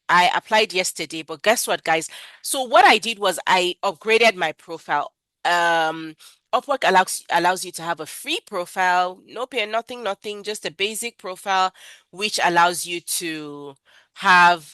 I applied yesterday, but guess what, guys? So what I did was I upgraded my profile. Um, Upwork allows you to have a free profile, no pay, nothing, nothing, just a basic profile, which allows you to have,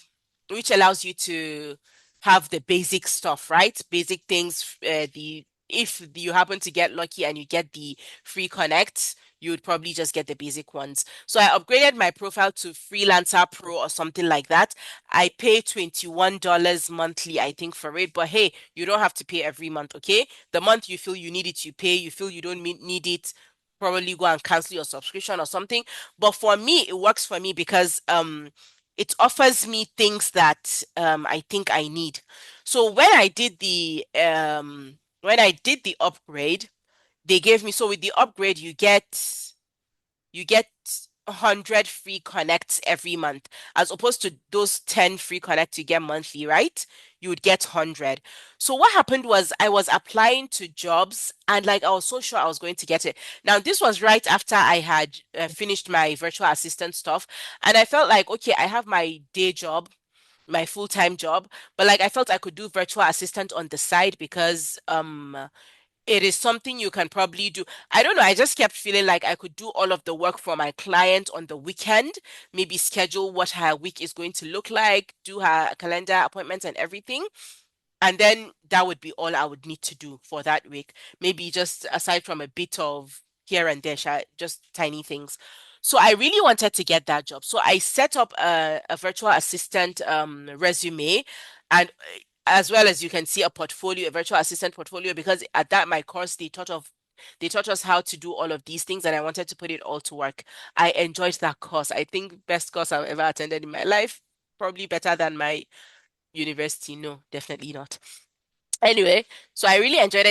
which allows you to have the basic stuff, right? Basic things. The if you happen to get lucky and you get the free connect, you would probably just get the basic ones. So I upgraded my profile to Freelancer Pro or something like that. I pay $21 monthly, I think, for it. But hey, you don't have to pay every month, okay? The month you feel you need it, you pay. You feel you don't need it, probably go and cancel your subscription or something. But for me, it works for me because it offers me things that I think I need. So when I did the upgrade, they gave me, so with the upgrade you get 100 free connects every month as opposed to those 10 free connects you get monthly, right? You would get 100. So what happened was I was applying to jobs and like I was so sure I was going to get it. Now this was right after I had finished my virtual assistant stuff and I felt like okay, I have my day job, my full-time job, but like I felt I could do virtual assistant on the side because it is something you can probably do. I don't know. I just kept feeling like I could do all of the work for my client on the weekend, maybe schedule what her week is going to look like, do her calendar appointments and everything. And then that would be all I would need to do for that week. Maybe just aside from a bit of here and there, just tiny things. So I really wanted to get that job. So I set up a virtual assistant resume and as well as you can see a portfolio, a virtual assistant portfolio, because at that my course they taught us how to do all of these things and I wanted to put it all to work. I enjoyed that course. I think best course I've ever attended in my life. Probably better than my university. No, definitely not. Anyway, so I really enjoyed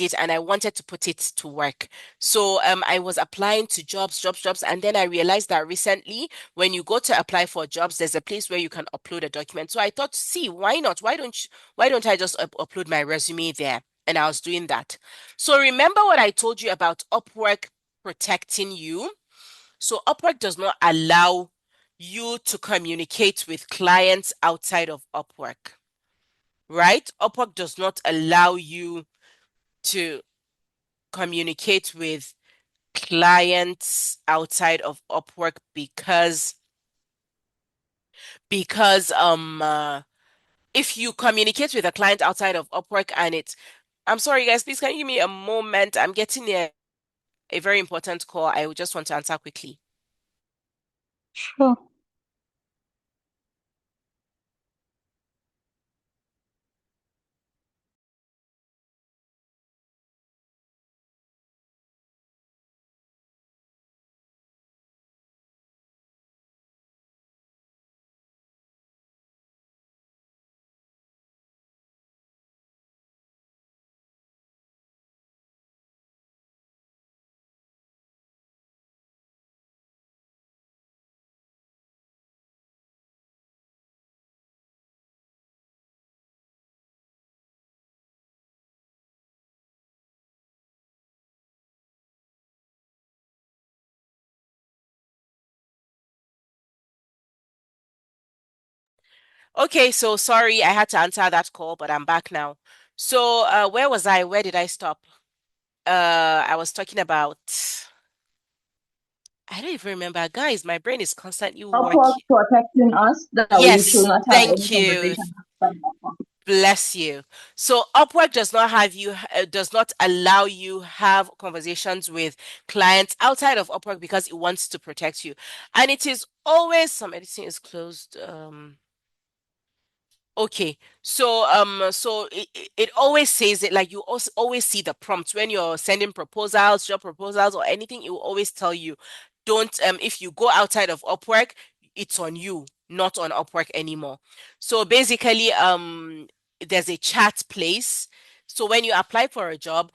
it, and I wanted to put it to work. So I was applying to jobs, and then I realized that recently, when you go to apply for jobs, there's a place where you can upload a document. So I thought, see, why not? Why don't I just upload my resume there? And I was doing that. So remember what I told you about Upwork protecting you? So Upwork does not allow you to communicate with clients outside of Upwork, right? Upwork does not allow you to communicate with clients outside of Upwork because if you communicate with a client outside of Upwork and I'm sorry guys, please can you give me a moment? I'm getting a very important call. I would just want to answer quickly. Sure. Okay, so sorry, I had to answer that call, but I'm back now. So, where was I? Where did I stop? I was talking about, I don't even remember. Guys, my brain is constantly Upwork working. protecting us that we should Yes, not have any thank you. conversation outside Upwork. Bless you. So Upwork does not have you, does not allow you have conversations with clients outside of Upwork because it wants to protect you. And it is always, some editing is closed. Okay, so it always says it, like you also always see the prompts when you're sending proposals, job proposals, or anything. It will always tell you, don't if you go outside of Upwork, it's on you, not on Upwork anymore. So basically, there's a chat place. So when you apply for a job,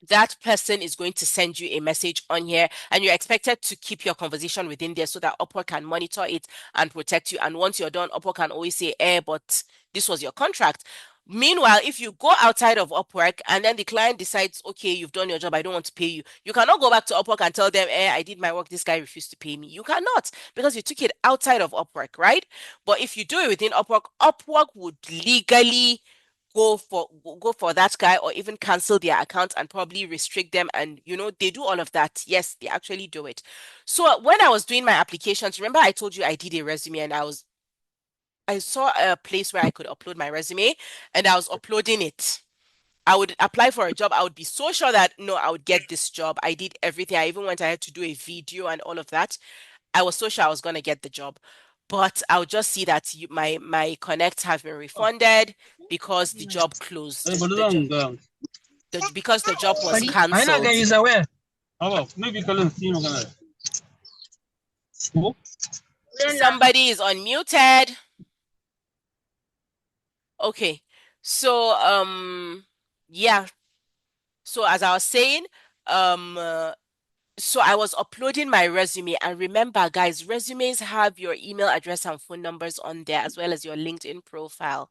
that person is going to send you a message on here, and you're expected to keep your conversation within there so that Upwork can monitor it and protect you. And once you're done, Upwork can always say, but this was your contract. Meanwhile, if you go outside of Upwork and then the client decides, okay, you've done your job, I don't want to pay you, you cannot go back to Upwork and tell them, I did my work, this guy refused to pay me. You cannot, because you took it outside of Upwork, right? But if you do it within Upwork, Upwork would legally go for that guy, or even cancel their account and probably restrict them, and they do all of that. Yes, they actually do it. So when I was doing my applications, remember I told you I did a resume, and I saw a place where I could upload my resume, and I was uploading it. I would apply for a job. I would be so sure that no, I would get this job. I did everything. I even went ahead to do a video and all of that. I was so sure I was going to get the job. But I'll just see that my connects have been refunded because the job closed. Because the job was cancelled. Somebody is unmuted. Okay. So yeah. So as I was saying, so I was uploading my resume, and remember, guys, resumes have your email address and phone numbers on there, as well as your LinkedIn profile.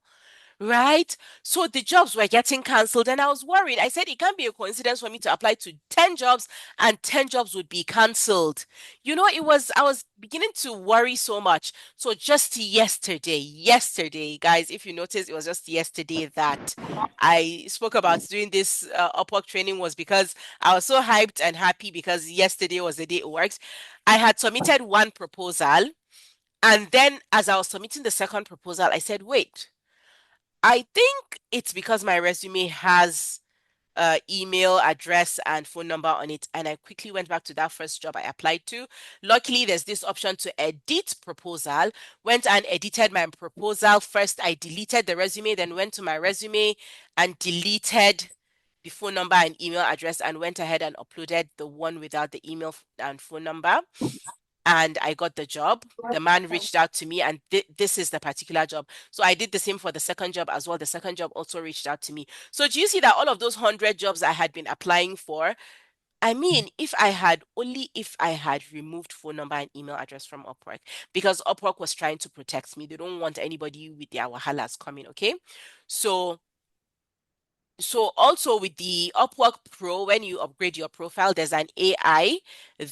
Right? So the jobs were getting cancelled, and I was worried. I said it can't be a coincidence for me to apply to 10 jobs and 10 jobs would be cancelled. I was beginning to worry so much. So just yesterday, guys, if you notice, it was just yesterday that I spoke about doing this Upwork training, was because I was so hyped and happy because yesterday was the day it works. I had submitted one proposal, and then as I was submitting the second proposal, I said, wait. I think it's because my resume has email address and phone number on it, and I quickly went back to that first job I applied to. Luckily, there's this option to edit proposal. Went and edited my proposal. First, I deleted the resume, then went to my resume and deleted the phone number and email address, and went ahead and uploaded the one without the email and phone number, and I got the job. The man reached out to me, and this is the particular job. So I did the same for the second job as well. The second job also reached out to me. So do you see that all of those 100 jobs I had been applying for, I mean, if I had removed phone number and email address from Upwork, because Upwork was trying to protect me. They don't want anybody with their wahalas coming, okay? So also with the Upwork Pro, when you upgrade your profile, there's an AI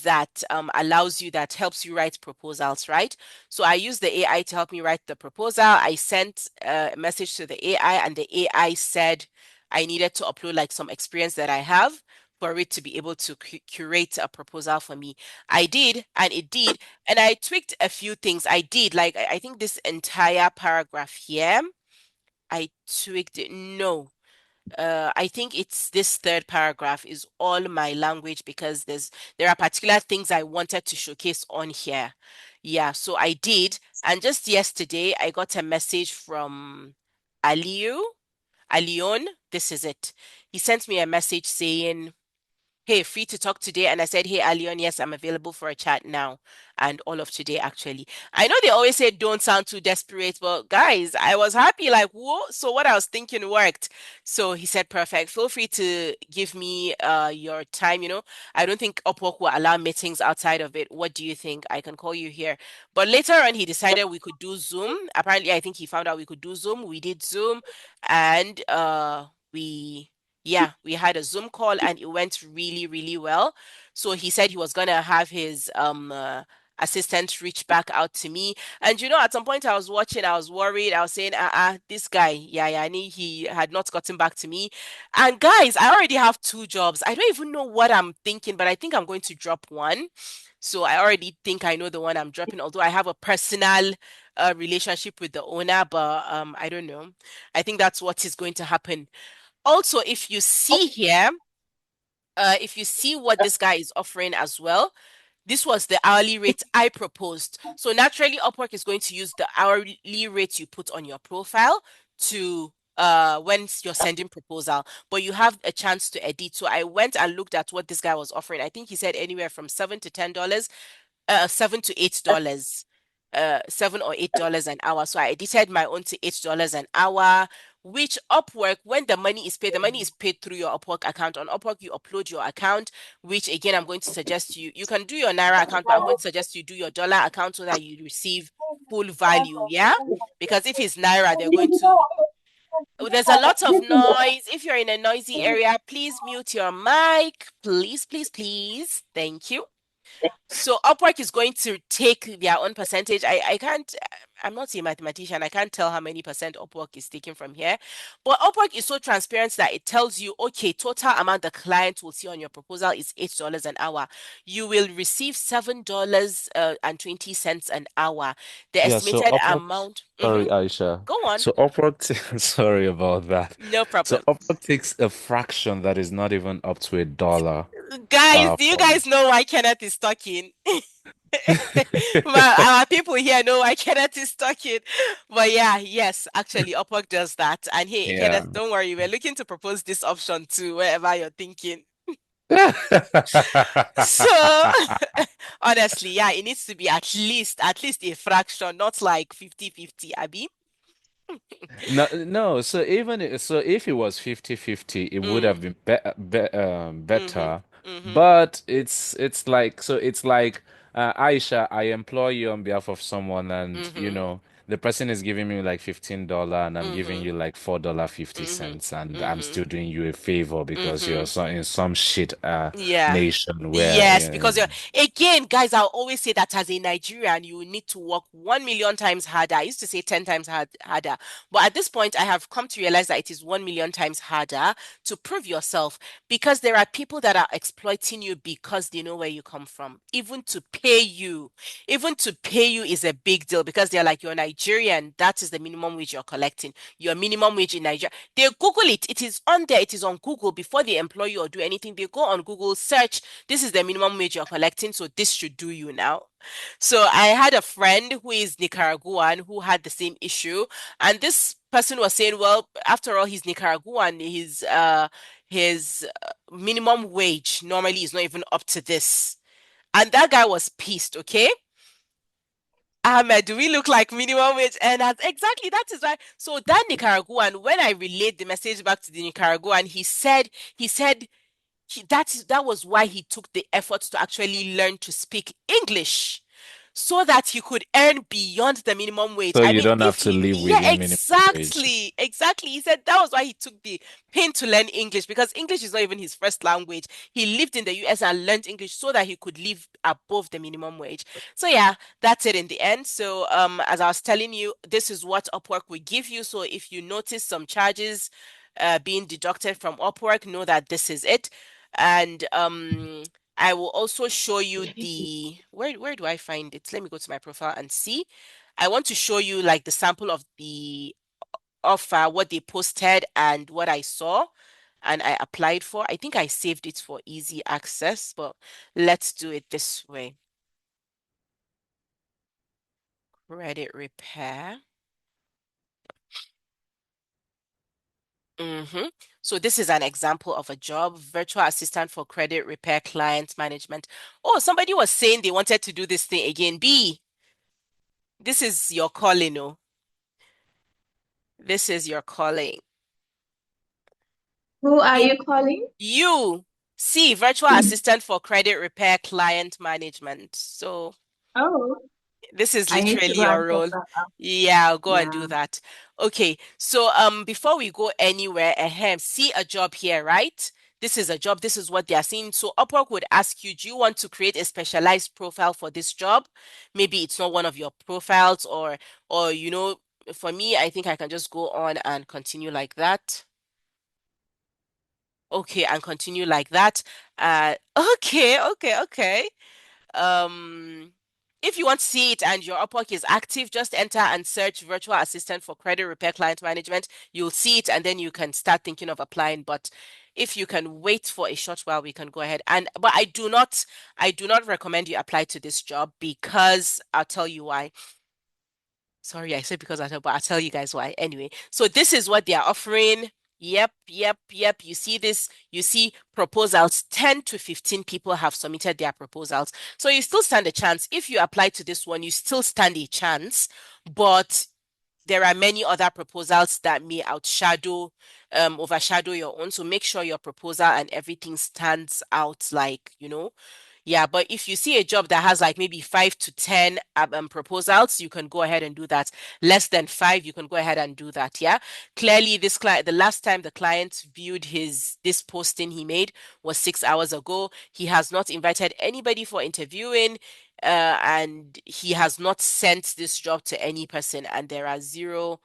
that that helps you write proposals, right? So I use the AI to help me write the proposal. I sent a message to the AI, and the AI said I needed to upload like some experience that I have for it to be able to curate a proposal for me. I did, and it did, and I tweaked a few things. I did, like I think this entire paragraph here, I tweaked it. No, I think it's this third paragraph is all my language, because there are particular things I wanted to showcase on here. Yeah, so I did. And just yesterday, I got a message from Alion. This is it. He sent me a message saying, hey, free to talk today. And I said, hey, Alion, yes, I'm available for a chat now. And all of today, actually. I know they always say don't sound too desperate, but guys, I was happy, like, whoa. So what I was thinking worked. So he said, perfect. Feel free to give me your time. I don't think Upwork will allow meetings outside of it. What do you think? I can call you here. But later on, he decided we could do Zoom. Apparently, I think he found out we could do Zoom. We did Zoom, and we yeah, we had a Zoom call, and it went really, really well. So he said he was gonna have his assistant reached back out to me. And at some point I was watching, I was worried. I was saying, this guy, yeah, he had not gotten back to me. And guys, I already have two jobs. I don't even know what I'm thinking, but I think I'm going to drop one. So I already think I know the one I'm dropping, although I have a personal relationship with the owner, but I don't know. I think that's what is going to happen. Also, if you see what this guy is offering as well, this was the hourly rate I proposed. So naturally, Upwork is going to use the hourly rate you put on your profile to when you're sending proposal, but you have a chance to edit. So I went and looked at what this guy was offering. I think he said anywhere from $7 to $10, $7 to $8, $7 or $8 an hour. So I edited my own to $8 an hour, which Upwork, when the money is paid through your Upwork account. On Upwork, you upload your account, which again, I'm going to suggest you can do your Naira account, but I'm going to suggest you do your dollar account so that you receive full value. Yeah. Because if it's Naira, there's a lot of noise. If you're in a noisy area, please mute your mic. Please, please, please. Thank you. So Upwork is going to take their own percentage. I can't, I'm not a mathematician. I can't tell how many percent Upwork is taking from here. But Upwork is so transparent that it tells you, okay, total amount the client will see on your proposal is $8 an hour. You will receive $7.20 an hour. The Yeah, so estimated Upwork, amount. sorry, Aisha. Go on. So sorry about that. No So problem. Upwork takes a fraction that is not even up to $1 Guys, do you from guys know why Kenneth is talking? Well, our people here know why Kenneth is talking. But yeah, yes, actually, Upwork does that. And hey, yeah. Kenneth, don't worry, we're looking to propose this option too, wherever you're thinking. So honestly, yeah, it needs to be at least a fraction, not like 50-50, Abby. No, no. So if it was 50-50, it would Mm, have been mm-hmm, better. mm-hmm, But it's like Aisha, I employ you on behalf of someone, and mm-hmm, the person is giving me like $15, and I'm giving mm-hmm, you like mm-hmm, $4.50, and I'm mm-hmm, still doing you a favor because you're mm-hmm. in some shit Yeah. nation where Yes, because again, guys, I'll always say that as a Nigerian, you need to work 1 million times harder. I used to say 10 times harder, but at this point, I have come to realize that it is 1 million times harder to prove yourself because there are people that are exploiting you because they know where you come from. Even to pay you is a big deal because they're like, you're Nigerian, that is the minimum wage you're collecting. Your minimum wage in Nigeria. They Google it. It is on there. It is on Google before they employ you or do anything. They go on Google, search, this is the minimum wage you're collecting, so this should do you now. So I had a friend who is Nicaraguan who had the same issue, and this person was saying, well, after all, he's Nicaraguan, his minimum wage normally is not even up to this. And that guy was pissed, okay? Ahmed, do we look like minimum wage earners? Exactly, that is right. So that Nicaraguan, when I relayed the message back to the Nicaraguan, he said that was why he took the effort to actually learn to speak English so that he could earn beyond the minimum wage. so I you mean, don't have to live yeah, within minimum wage. exactly. He said that was why he took the pain to learn English because English is not even his first language. He lived in the US and learned English so that he could live above the minimum wage. So yeah, that's it in the end. So as I was telling you, this is what Upwork will give you. So if you notice some charges being deducted from Upwork, know that this is it. And I will also show you the where do I find it? Let me go to my profile and see. I want to show you like the sample of the offer, what they posted and what I saw and I applied for. I think I saved it for easy access, but let's do it this way. Credit repair. So this is an example of a job, virtual assistant for credit repair client management. Oh, somebody was saying they wanted to do this thing again. B, this is your calling, oh. This is your calling. Who are B, you calling? you, C, virtual assistant for credit repair client management. So Oh, this is I need to literally go and your check role. that out. Yeah, I'll go and do Yeah. that. Okay, so before we go anywhere, see a job here, right? this is a job, this is what they are seeing. So Upwork would ask you, do you want to create a specialized profile for this job? Maybe it's not one of your profiles, or for me, I think I can just go on and continue like that. Okay, and continue like that. Okay. Um, if you want to see it and your Upwork is active, just enter and search virtual assistant for credit repair client management. You'll see it and then you can start thinking of applying. But if you can wait for a short while, we can go ahead. But I do not recommend you apply to this job because I'll tell you why. Sorry, I said because but I'll tell you guys why. Anyway, so this is what they are offering. Yep. You see this, you see proposals. 10 to 15 people have submitted their proposals. So you still stand a chance. If you apply to this one, you still stand a chance, but there are many other proposals that may overshadow your own. So make sure your proposal and everything stands out, like, yeah, but if you see a job that has like maybe 5 to 10 proposals, you can go ahead and do that. Less than five, you can go ahead and do that. Yeah. Clearly, this client, the last time the client viewed this posting he made was 6 hours ago. He has not invited anybody for interviewing, and he has not sent this job to any person, and there are zero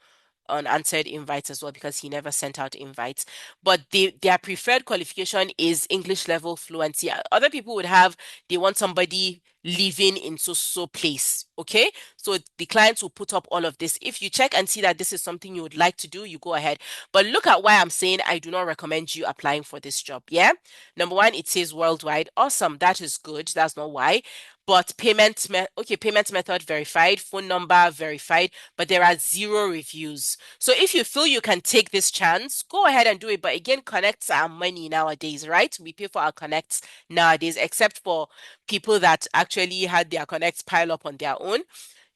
unanswered invites as well because he never sent out invites. But their preferred qualification is English level fluency. Other people would have, they want somebody living in so place. Okay. So the clients will put up all of this. If you check and see that this is something you would like to do, you go ahead. But look at why I'm saying I do not recommend you applying for this job. Yeah. Number one, it says worldwide. Awesome. That is good. That's not why. But payment method verified, phone number verified, but there are zero reviews. So if you feel you can take this chance, go ahead and do it. But again, connects are money nowadays, right? We pay for our connects nowadays, except for people that actually had their connects pile up on their own.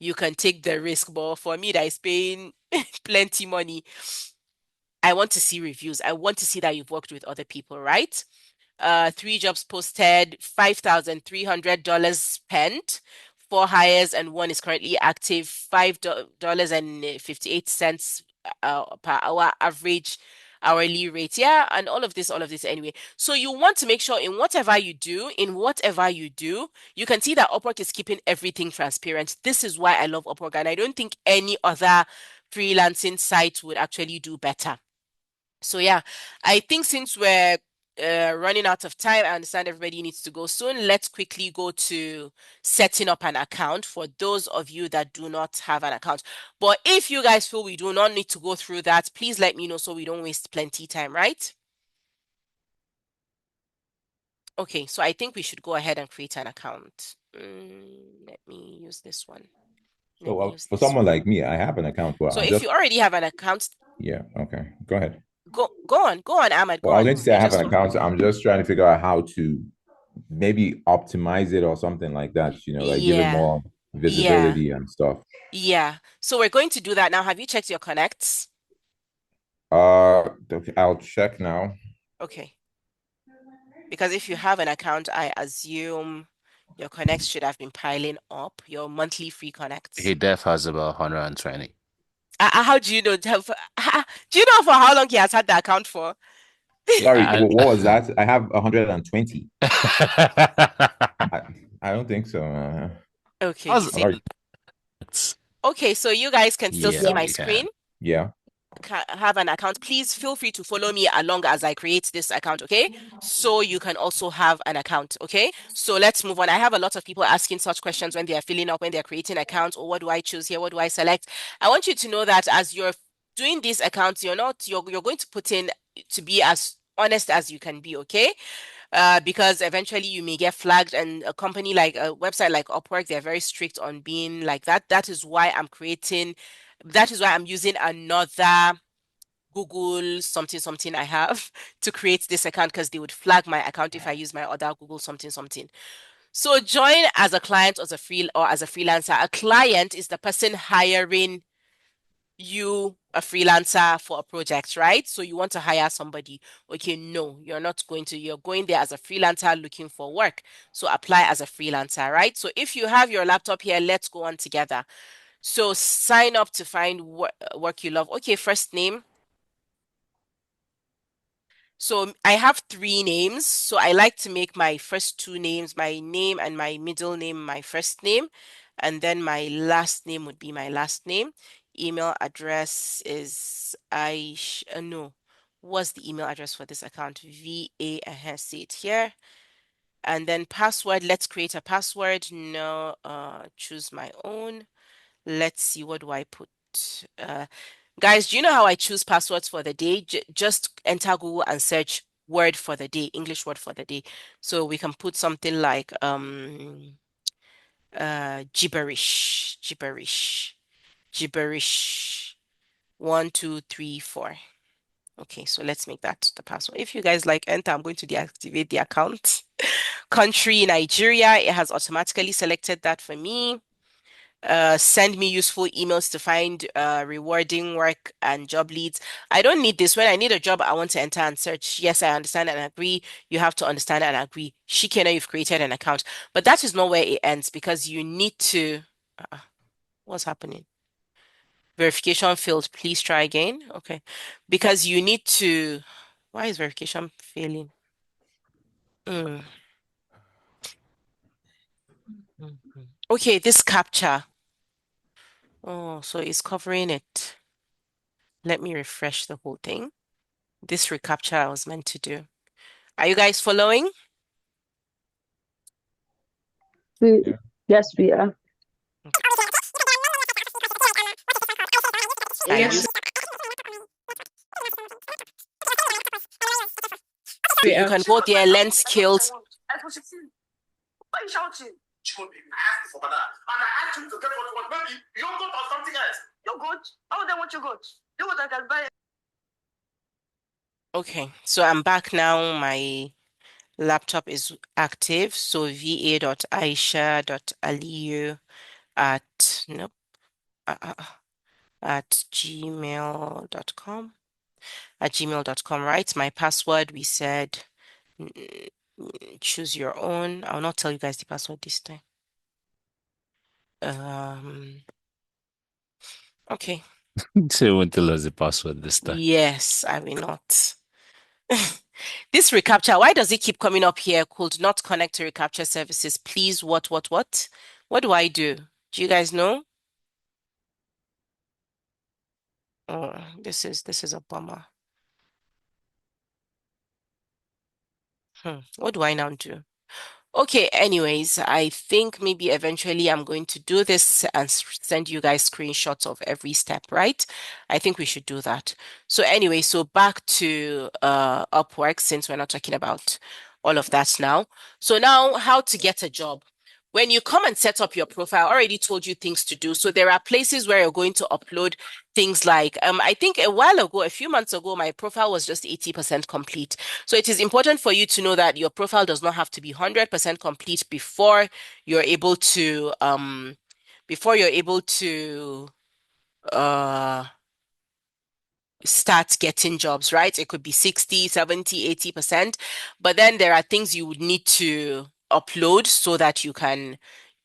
You can take the risk. But for me, that is paying plenty money, I want to see reviews. I want to see that you've worked with other people, right? 3 jobs posted, $5,300 spent, 4 hires, and one is currently active, $5.58 per hour average hourly rate. Yeah, and all of this anyway. So you want to make sure in whatever you do, you can see that Upwork is keeping everything transparent. This is why I love Upwork, and I don't think any other freelancing site would actually do better. So yeah, I think since we're running out of time, I understand everybody needs to go soon. Let's quickly go to setting up an account for those of you that do not have an account. But if you guys feel we do not need to go through that, please let me know so we don't waste plenty time, right? Okay, so I think we should go ahead and create an account. Let me use this one. Let So me use for this someone one. like me, I have an account, but So I'm if just you already have an account, yeah. Okay, go ahead. go on, Ahmed, go Well, I was on. going to say I have an account. I'm just trying to figure out how to maybe optimize it or something like that. Like give it Yeah, more yeah. visibility and stuff. Yeah. So we're going to do that now. Have you checked your connects? Okay, I'll check now. Okay. Because if you have an account, I assume your connects should have been piling up, your monthly free connects. He def has about 120. How do you know? Do you know for how long he has had the account for? Sorry, I, what was that? I have 120. I, I don't think so. Okay, How's- Sorry. okay, so you guys can still yeah, see Yeah. my we screen. can. Yeah. Have an account, please feel free to follow me along as I create this account, okay? So you can also have an account, okay? So let's move on. I have a lot of people asking such questions when they are filling up, when they're creating accounts, or what do I choose here? What do I select? I want you to know that as you're doing these accounts, you're going to put in to be as honest as you can be, okay? Because eventually you may get flagged, and a company like a website like Upwork, they're very strict on being like that. That is why I'm using another Google something I have to create this account because they would flag my account if I use my other Google something. So join as a client or as a freelancer. A client is the person hiring you, a freelancer, for a project, right? So you want to hire somebody. Okay, no, you're not going to. You're going there as a freelancer looking for work. So apply as a freelancer, right? So if you have your laptop here, let's go on together. So sign up to find work you love. Okay, first name. So I have three names. So I like to make my first two names, my name and my middle name, my first name. And then my last name would be my last name. Email address is no. What's the email address for this account? VA, I have see it here. And then password, let's create a password. No, choose my own. Let's see, what do I put? Guys, do you know how I choose passwords for the day? Just enter Google and search word for the day, English word for the day. So we can put something like gibberish, gibberish, gibberish. 1, 2, 3, 4. Okay, so let's make that the password. If you guys like enter, I'm going to deactivate the account. Country, Nigeria. It has automatically selected that for me. Send me useful emails to find rewarding work and job leads. I don't need this. When I need a job, I want to enter and search. Yes, I understand and agree. You have to understand and agree. Shikena, you've created an account. But that is not where it ends because you need to. What's happening? Verification failed. Please try again. Okay. Because you need to. Why is verification failing? Mm. Mhm. Okay, this captcha. Oh, so it's covering it. Let me refresh the whole thing. This recaptcha I was meant to do. Are you guys following? We, yes, we are. Are Yes, you? we You are. can go there, learn skills. Okay, so I'm back now. My laptop is active. So va.aisha.aliyu at nope at gmail.com right? My password, we said choose your own. I'll not tell you guys the password this time. Okay. So you won't tell us the password this time. Yes, I will not. This reCAPTCHA, why does it keep coming up here? Could not connect to reCAPTCHA services. Please, what? What do I do? Do you guys know? Oh, this is a bummer. What do I now do? Okay, anyways, I think maybe eventually I'm going to do this and send you guys screenshots of every step, right? I think we should do that. So anyway, so back to Upwork since we're not talking about all of that now. So now how to get a job. When you come and set up your profile, I already told you things to do. So there are places where you're going to upload things like I think a while ago, a few months ago, my profile was just 80% complete. So it is important for you to know that your profile does not have to be 100% complete you're able to before you're able to uh start getting jobs, right? It could be 60, 70, 80%. But then there are things you would need to upload so that you can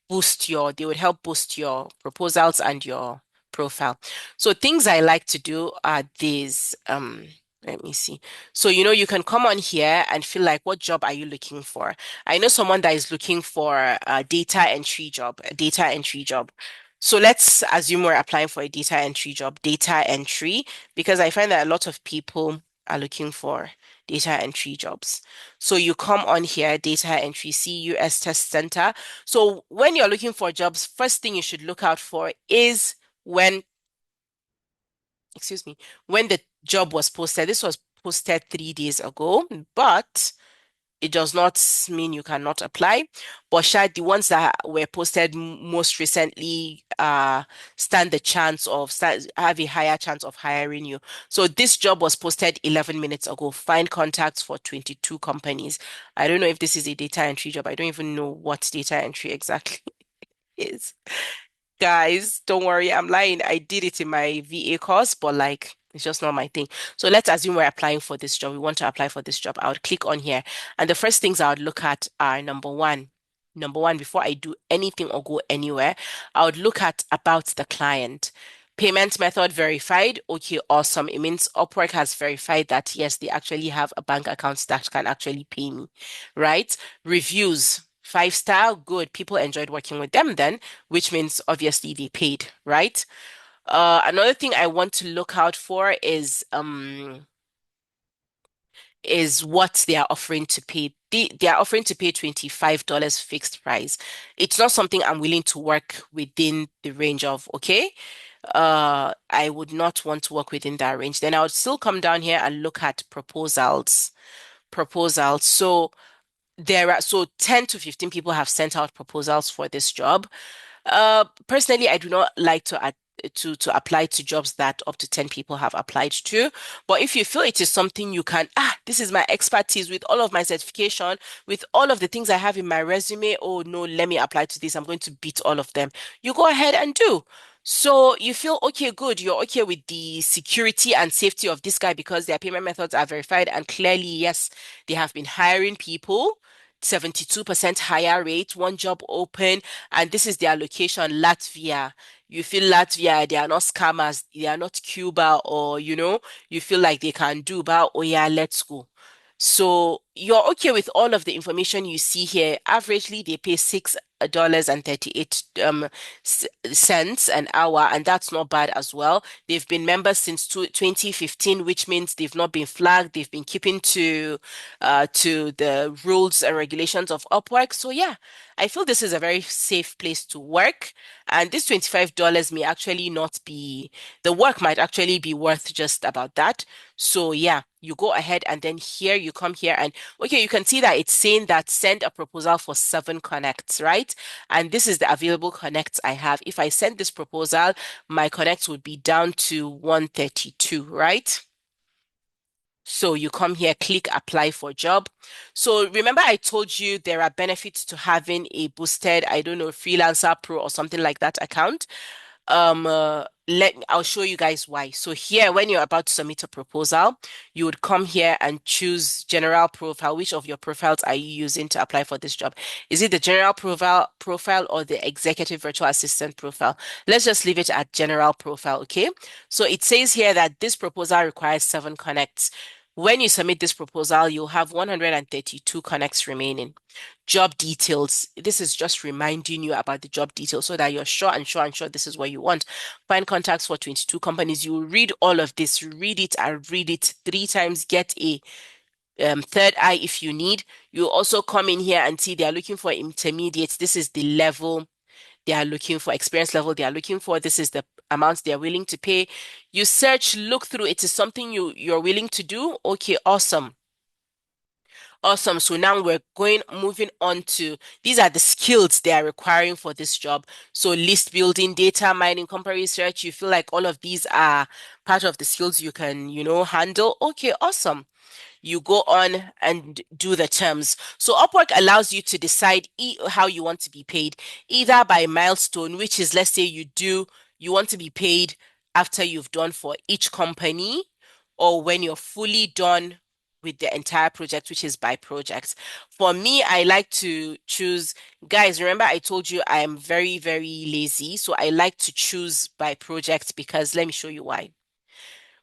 they would help boost your proposals and your profile. So things I like to do are these. Let me see. So, you can come on here and feel like, what job are you looking for? I know someone that is looking for a data entry job. So let's assume we're applying for a data entry job, data entry, because I find that a lot of people are looking for data entry jobs. So you come on here, data entry, CUS test center. So when you're looking for jobs, first thing you should look out for is excuse me, when the job was posted. This was posted 3 days ago, but it does not mean you cannot apply. But the ones that were posted most recently have a higher chance of hiring you. So this job was posted 11 minutes ago. Find contacts for 22 companies. I don't know if this is a data entry job. I don't even know what data entry exactly is. Guys, don't worry, I'm lying. I did it in my VA course, but like it's just not my thing. So let's assume we're applying for this job. We want to apply for this job. I would click on here, and the first things I would look at are number one. Number one, before I do anything or go anywhere, I would look at about the client. Payment method verified. Okay, awesome. It means Upwork has verified that yes, they actually have a bank account that can actually pay me, right? Reviews. 5 star, good. People enjoyed working with them then, which means obviously they paid, right? Another thing I want to look out for is what they are offering to pay. They are offering to pay $25 fixed price. It's not something I'm willing to work within the range of, okay? I would not want to work within that range. Then I would still come down here and look at proposals. Proposals. So 10 to 15 people have sent out proposals for this job. Personally, I do not like to apply to jobs that up to 10 people have applied to. But if you feel it is something you can, this is my expertise with all of my certification, with all of the things I have in my resume. Oh no, let me apply to this. I'm going to beat all of them. You go ahead and do. So you feel okay, good. You're okay with the security and safety of this guy because their payment methods are verified and clearly, yes, they have been hiring people. 72% higher rate, one job open, and this is their location, Latvia. You feel Latvia, they are not scammers, they are not Cuba, or you feel like they can do, but oh yeah, let's go. So you're okay with all of the information you see here. Averagely, they pay $6.38 cents an hour, and that's not bad as well. They've been members since 2015, which means they've not been flagged. They've been keeping to the rules and regulations of Upwork. So yeah, I feel this is a very safe place to work. And this $25 may actually not be, the work might actually be worth just about that. So yeah, you go ahead and then here you come here and okay, you can see that it's saying that send a proposal for 7 connects, right? And this is the available connects I have. If I send this proposal, my connects would be down to 132, right? So you come here, click apply for job. So remember I told you there are benefits to having a boosted, I don't know, Freelancer Pro or something like that account. I'll show you guys why. So here, when you're about to submit a proposal, you would come here and choose general profile. Which of your profiles are you using to apply for this job? Is it the general profile or the executive virtual assistant profile? Let's just leave it at general profile, okay? So it says here that this proposal requires 7 connects. When you submit this proposal, you'll have 132 connects remaining. Job details. This is just reminding you about the job details so that you're sure this is what you want. Find contacts for 22 companies. You read all of this, read it and read it 3 times. Get a third eye if you need. You also come in here and see they are looking for intermediates. This is the level they are looking for, experience level they are looking for. This is the amounts they are willing to pay. You search, look through. It is something you're willing to do. Okay, awesome. Awesome. So now moving on to these are the skills they are requiring for this job. So list building, data mining, company research. You feel like all of these are part of the skills you can, handle. Okay, awesome. You go on and do the terms. So Upwork allows you to decide how you want to be paid, either by milestone, which is let's say you want to be paid after you've done for each company, or when you're fully done with the entire project, which is by project. For me, I like to choose, guys, remember I told you I am very, very lazy. So I like to choose by project because let me show you why.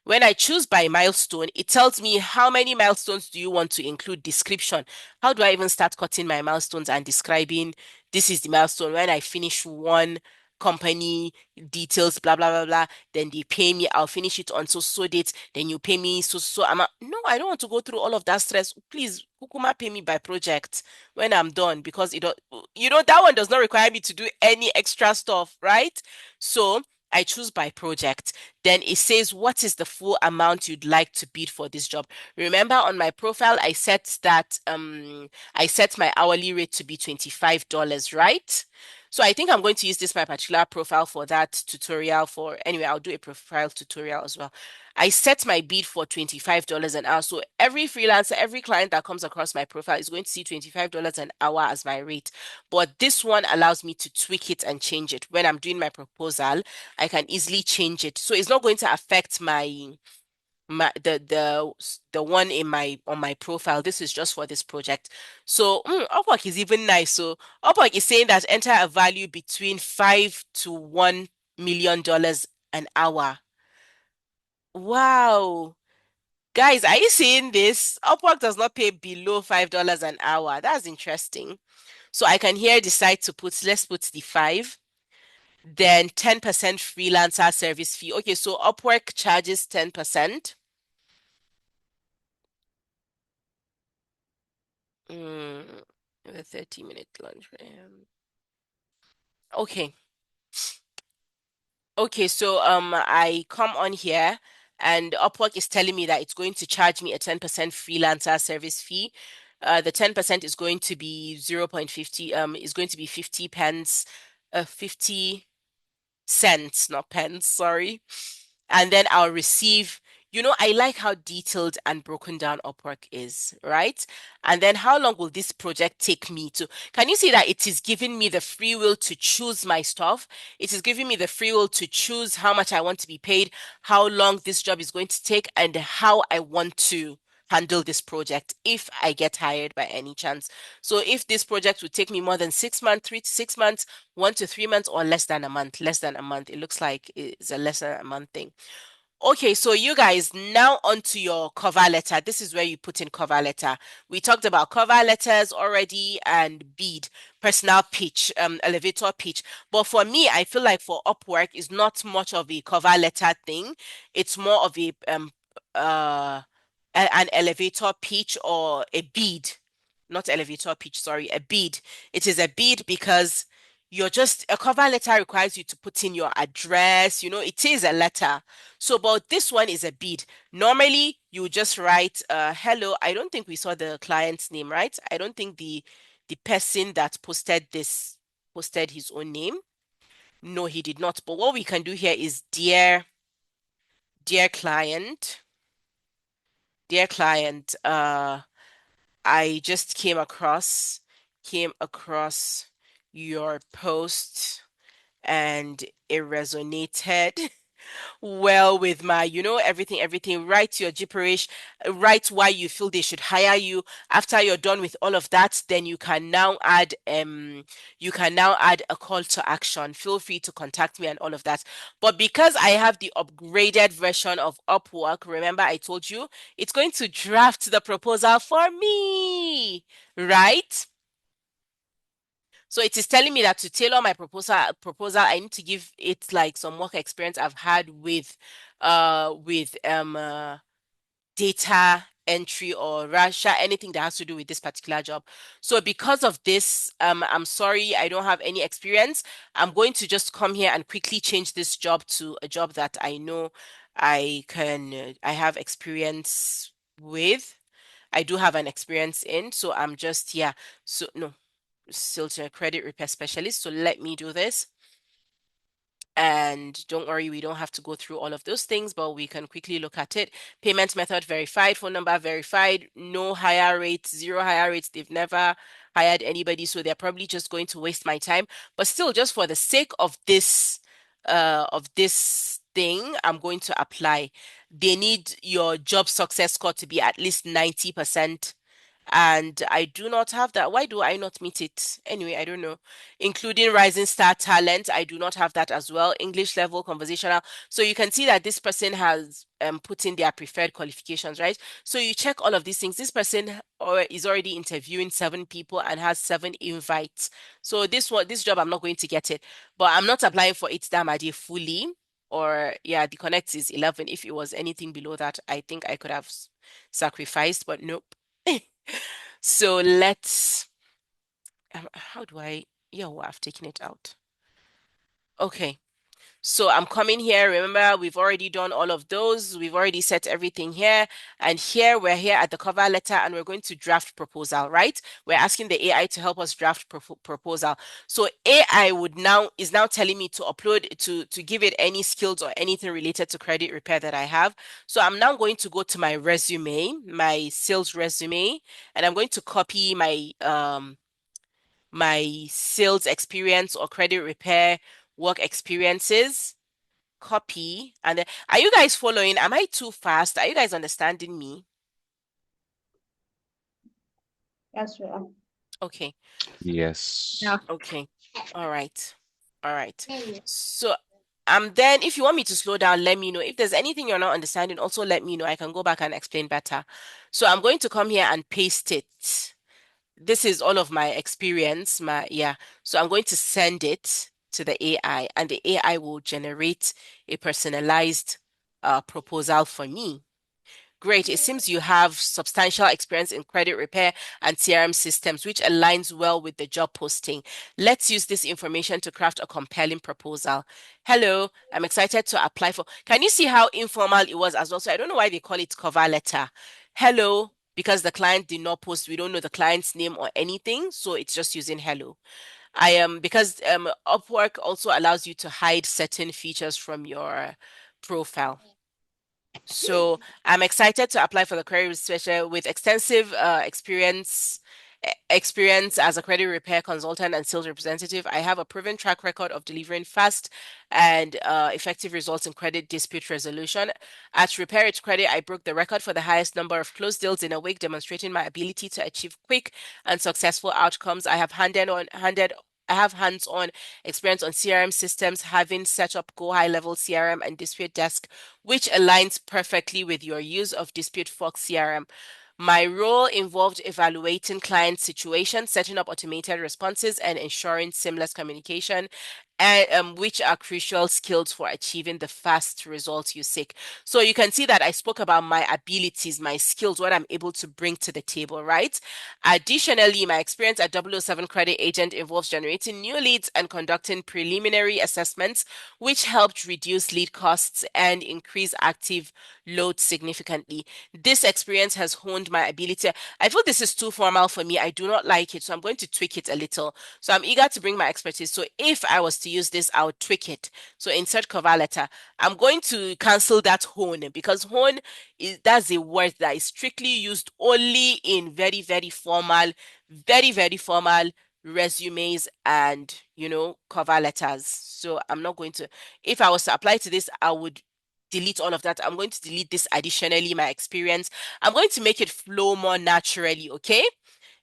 When I choose by milestone, it tells me how many milestones do you want to include description. How do I even start cutting my milestones and describing this is the milestone when I finish one company details, blah blah blah blah. Then they pay me. I'll finish it on so date. Then you pay me so. No, I don't want to go through all of that stress. Please, Kukuma, pay me by project when I'm done because that one does not require me to do any extra stuff, right? So I choose by project. Then it says, what is the full amount you'd like to bid for this job? Remember on my profile, I set my hourly rate to be $25, right? So I think I'm going to use my particular profile for that tutorial anyway, I'll do a profile tutorial as well. I set my bid for $25 an hour. So every freelancer, every client that comes across my profile is going to see $25 an hour as my rate. But this one allows me to tweak it and change it. When I'm doing my proposal, I can easily change it. So it's not going to affect the one on my profile. This is just for this project. So Upwork is even nice. So Upwork is saying that enter a value between $5 to $1 million an hour. Wow. Guys, are you seeing this? Upwork does not pay below $5 an hour. That's interesting. So I can here decide to let's put the 5, then 10% freelancer service fee. Okay, so Upwork charges 10%. A 30-minute lunch. Okay. Okay, so I come on here and Upwork is telling me that it's going to charge me a 10% freelancer service fee. The 10% is going to be 0.50, is going to be 50 pence, 50 cents, not pence, sorry. And then I'll receive, I like how detailed and broken down Upwork is, right? And then how long will this project take me to? Can you see that it is giving me the free will to choose my stuff? It is giving me the free will to choose how much I want to be paid, how long this job is going to take, and how I want to handle this project if I get hired by any chance. So if this project would take me more than 6 months, 3 to 6 months, 1 to 3 months, or less than a month, less than a month, it looks like it's a less than a month thing. Okay, so you guys, now onto your cover letter. This is where you put in cover letter. We talked about cover letters already and bid, personal pitch, elevator pitch. But for me, I feel like for Upwork is not much of a cover letter thing. It's more of uh an elevator pitch or a bid. Not elevator pitch, sorry, a bid. It is a bid because you're just a cover letter requires you to put in your address, it is a letter. So, but this one is a bid. Normally, you just write, hello. I don't think we saw the client's name, right? I don't think the person that posted this posted his own name. No, he did not. But what we can do here is dear client, I just came across your post and it resonated well with my, everything. Write your gibberish, write why you feel they should hire you. After you're done with all of that, then you can now add a call to action. Feel free to contact me and all of that. But because I have the upgraded version of Upwork, remember I told you it's going to draft the proposal for me, right? So it is telling me that to tailor my proposal, I need to give it like some work experience I've had with data entry or Russia, anything that has to do with this particular job. So because of this, I'm sorry, I don't have any experience. I'm going to just come here and quickly change this job to a job that I know I have experience with. I do have an experience in, so I'm just, yeah. So no, still to a credit repair specialist. So let me do this. And don't worry, we don't have to go through all of those things, but we can quickly look at it. Payment method verified, phone number verified, no higher rates, zero higher rates. They've never hired anybody, so they're probably just going to waste my time. But still, just for the sake of this thing, I'm going to apply. They need your job success score to be at least 90%. And I do not have that. Why do I not meet it? Anyway, I don't know. Including Rising Star Talent, I do not have that as well. English level, conversational. So you can see that this person has put in their preferred qualifications, right? So you check all of these things. This person is already interviewing 7 people and has 7 invites. So this job, I'm not going to get it. But I'm not applying for it Damadi fully. Or yeah, the connect is 11. If it was anything below that, I think I could have sacrificed, but nope. So let's, how do I, yeah, well, I've taken it out. Okay. So I'm coming here. Remember, we've already done all of those. We've already set everything here. And here, we're here at the cover letter and we're going to draft proposal, right? We're asking the AI to help us draft proposal. So AI is now telling me to upload, to give it any skills or anything related to credit repair that I have. So I'm now going to go to my resume, my sales resume, and I'm going to copy my sales experience or credit repair work experiences, copy, and then are you guys following? Am I too fast? Are you guys understanding me? Yes, we are. Okay. Yes. Yeah. Okay. All right. All right. So Then if you want me to slow down, let me know. If there's anything you're not understanding, also let me know. I can go back and explain better. So I'm going to come here and paste it. This is all of my experience, yeah. So I'm going to send it to the AI, and the AI will generate a personalized proposal for me. Great. It seems you have substantial experience in credit repair and CRM systems, which aligns well with the job posting. Let's use this information to craft a compelling proposal. Hello, I'm excited to apply for. Can you see how informal it was as well? So I don't know why they call it cover letter. Hello, because the client did not post. We don't know the client's name or anything, so it's just using hello. I am because Upwork also allows you to hide certain features from your profile. So I'm excited to apply for the credit researcher with extensive experience as a credit repair consultant and sales representative. I have a proven track record of delivering fast and effective results in credit dispute resolution. At Repair It Credit, I broke the record for the highest number of closed deals in a week, demonstrating my ability to achieve quick and successful outcomes. I have hands-on experience on CRM systems, having set up Go high-level CRM and Dispute Desk, which aligns perfectly with your use of Dispute Fox CRM. My role involved evaluating client situations, setting up automated responses, and ensuring seamless communication, and which are crucial skills for achieving the fast results you seek. So you can see that I spoke about my abilities, my skills, what I'm able to bring to the table, right? Additionally, my experience at 007 Credit Agent involves generating new leads and conducting preliminary assessments, which helped reduce lead costs and increase active load significantly. This experience has honed my ability. I feel this is too formal for me. I do not like it, so I'm going to tweak it a little. So I'm eager to bring my expertise. So if I was to use this, I would tweak it. So insert cover letter. I'm going to cancel that hone because hone that's a word that is strictly used only in very formal resumes and cover letters. So I'm not going to. If I was to apply to this, I would delete all of that. I'm going to delete this additionally, my experience. I'm going to make it flow more naturally, okay?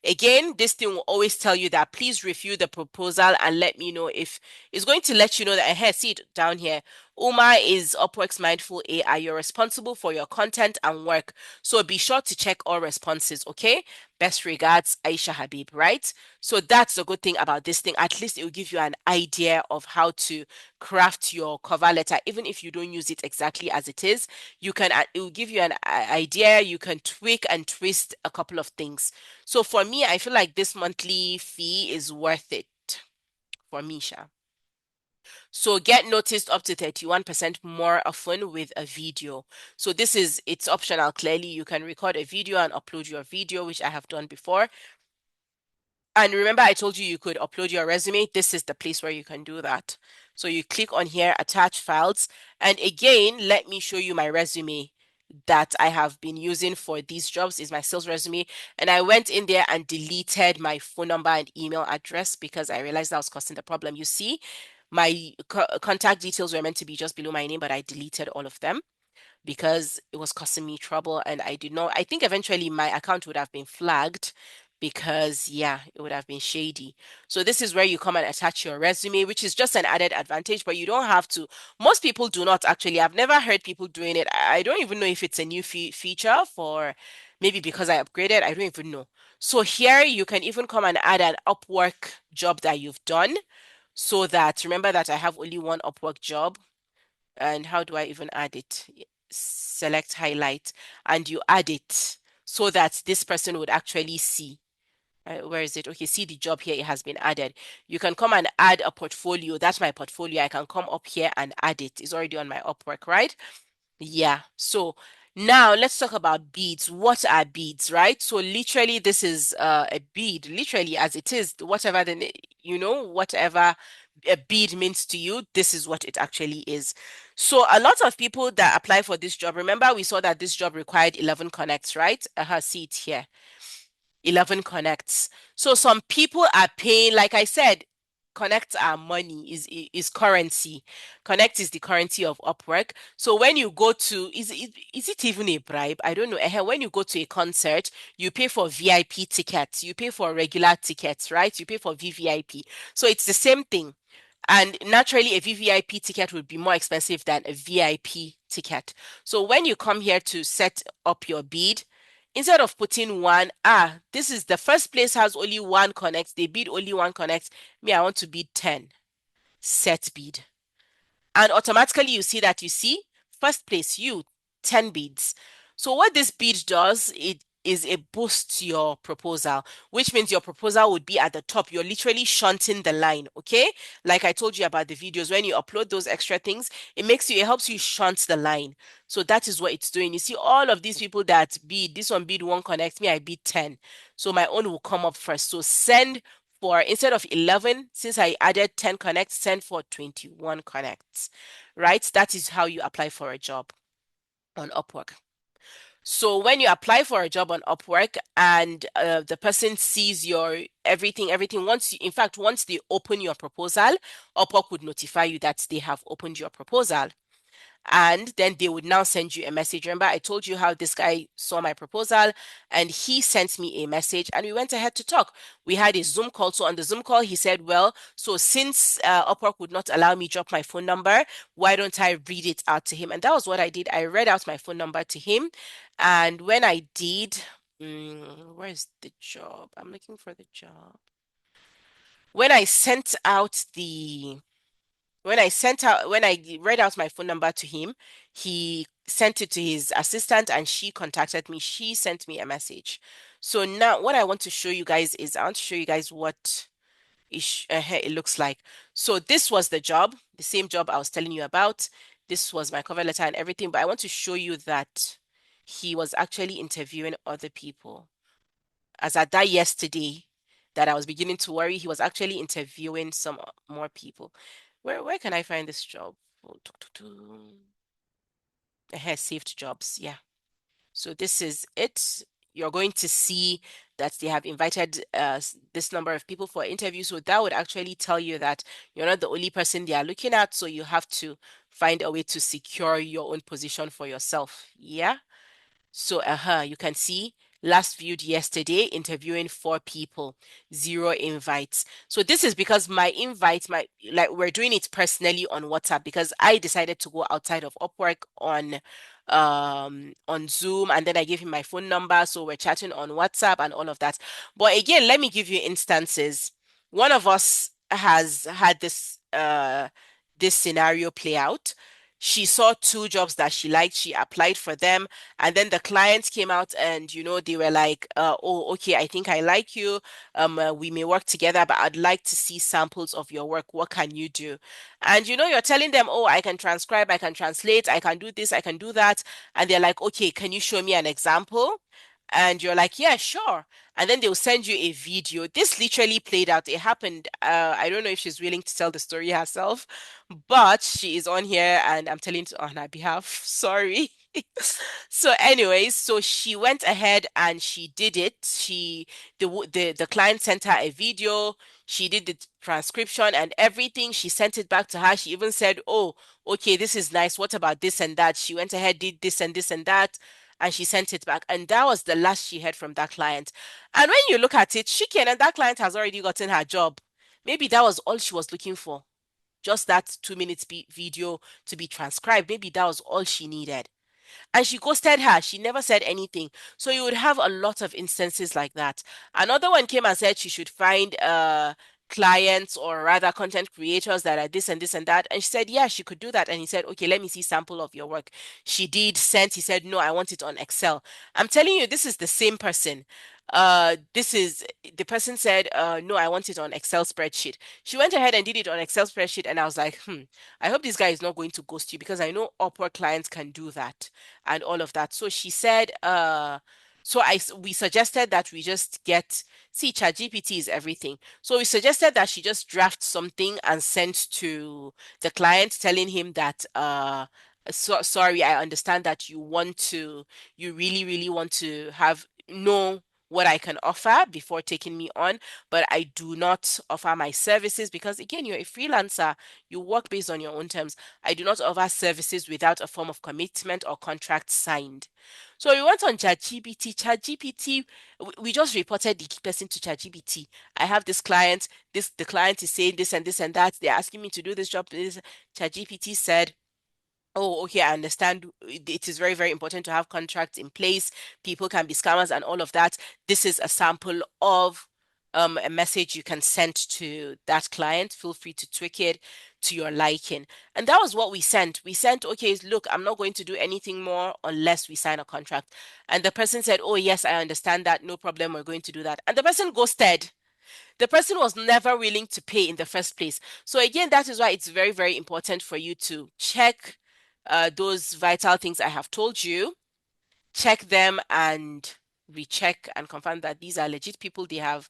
Again, this thing will always tell you that please review the proposal and let me know if it's going to let you know that hey, see it down here. Uma is Upwork's Mindful AI. You're responsible for your content and work. So be sure to check all responses, okay? Best regards, Aisha Habib, right? So that's the good thing about this thing. At least it will give you an idea of how to craft your cover letter, even if you don't use it exactly as it is. It will give you an idea. You can tweak and twist a couple of things. So for me, I feel like this monthly fee is worth it for Misha. So get noticed up to 31% more often with a video. So it's optional. Clearly, you can record a video and upload your video, which I have done before. And remember, I told you you could upload your resume. This is the place where you can do that. So you click on here, attach files. And again, let me show you my resume that I have been using for these jobs is my sales resume. And I went in there and deleted my phone number and email address because I realized that was causing the problem. You see, my contact details were meant to be just below my name, but I deleted all of them because it was causing me trouble. And I think eventually my account would have been flagged because yeah, it would have been shady. So this is where you come and attach your resume, which is just an added advantage, but you don't have to. Most people do not actually. I've never heard people doing it. I don't even know if it's a new feature for maybe because I upgraded. I don't even know. So here you can even come and add an Upwork job that you've done so that remember that I have only one Upwork job. And how do I even add it? Select highlight and you add it so that this person would actually see. Where is it? Okay, see the job here. It has been added. You can come and add a portfolio. That's my portfolio. I can come up here and add it. It's already on my Upwork, right? Yeah. So now let's talk about beads. What are beads, right? So literally, this is a bead, literally as it is, whatever whatever a bead means to you, this is what it actually is. So a lot of people that apply for this job, remember we saw that this job required 11 connects, right? See it here. 11 connects. So some people are paying, like I said, connects are money, is currency. Connect is the currency of Upwork. So when you go to, is it even a bribe? I don't know. When you go to a concert, you pay for VIP tickets, you pay for regular tickets, right? You pay for VVIP. So it's the same thing. And naturally, a VVIP ticket would be more expensive than a VIP ticket. So when you come here to set up your bid, instead of putting one, this is the first place has only one connect, they bid only one connect. Me, I want to bid 10. Set bid. And automatically you see first place, you 10 bids. So what this bid does, it boosts your proposal, which means your proposal would be at the top. You're literally shunting the line, okay? Like I told you about the videos, when you upload those extra things, it helps you shunt the line. So that is what it's doing. You see all of these people that bid, this one bid one connect, me, I bid 10. So my own will come up first. So send for instead of 11, since I added 10 connects, send for 21 connects, right? That is how you apply for a job on Upwork. So when you apply for a job on Upwork and the person sees your everything, once they open your proposal, Upwork would notify you that they have opened your proposal. And then they would now send you a message. Remember, I told you how this guy saw my proposal and he sent me a message and we went ahead to talk. We had a Zoom call. So on the Zoom call, he said, well, so since Upwork would not allow me drop my phone number, why don't I read it out to him? And that was what I did. I read out my phone number to him. And when I did, where's the job? I'm looking for the job. When I sent out the when I read out my phone number to him, he sent it to his assistant and she contacted me. She sent me a message. So now what I want to show you guys is I want to show you guys what it looks like. So this was the job, the same job I was telling you about. This was my cover letter and everything, but I want to show you that he was actually interviewing other people. As at that yesterday, that I was beginning to worry, he was actually interviewing some more people. Where can I find this job? Saved jobs. Yeah. So this is it. You're going to see that they have invited this number of people for interview. So that would actually tell you that you're not the only person they are looking at. So you have to find a way to secure your own position for yourself. Yeah. So, you can see last viewed yesterday, interviewing 4 people, 0 invites. So this is because we're doing it personally on WhatsApp because I decided to go outside of Upwork on Zoom and then I gave him my phone number. So we're chatting on WhatsApp and all of that. But again, let me give you instances. One of us has had this scenario play out. She saw 2 jobs that she liked. She applied for them. And then the clients came out and, they were like, oh, okay, I think I like you. We may work together, but I'd like to see samples of your work. What can you do? And, you're telling them, oh, I can transcribe, I can translate, I can do this, I can do that. And they're like, okay, can you show me an example? And you're like, yeah, sure. And then they'll send you a video. This literally played out. It happened. I don't know if she's willing to tell the story herself, but she is on here and I'm telling it on her behalf. Sorry. So anyways, so she went ahead and she did it. The client sent her a video. She did the transcription and everything. She sent it back to her. She even said, "Oh, okay, this is nice. What about this and that?" She went ahead, did this and that, and she sent it back. And that was the last she heard from that client. And when you look at it, Shiken and that client has already gotten her job. Maybe that was all she was looking for. Just that 2 minutes video to be transcribed. Maybe that was all she needed. And she ghosted her. She never said anything. So you would have a lot of instances like that. Another one came and said she should find clients or rather content creators that are this and this and that. And she said, yeah, she could do that. And he said, okay, let me see sample of your work. She did send. He said, no, I want it on Excel. I'm telling you, this is the same person. This is the person said, no, I want it on Excel spreadsheet. She went ahead and did it on Excel spreadsheet. And I was like, I hope this guy is not going to ghost you because I know Upwork clients can do that and all of that. So she said, we suggested that we just ChatGPT is everything. So we suggested that she just draft something and send to the client telling him that, sorry, I understand that you really, really want to know what I can offer before taking me on, but I do not offer my services because again, you're a freelancer, you work based on your own terms. I do not offer services without a form of commitment or contract signed. So we went on ChatGPT. ChatGPT, we just reported the person to ChatGPT. I have this client. The client is saying this and that. They're asking me to do this job. This. ChatGPT said, "Oh, okay, I understand. It is very, very important to have contracts in place. People can be scammers and all of that. This is a sample of a message you can send to that client. Feel free to tweak it to your liking." And that was what we sent. We sent, "Okay, look, I'm not going to do anything more unless we sign a contract." And the person said, "Oh, yes, I understand that. No problem. We're going to do that." And the person ghosted. The person was never willing to pay in the first place. So again, that is why it's very, very important for you to check those vital things I have told you, check them and recheck and confirm that these are legit people. They have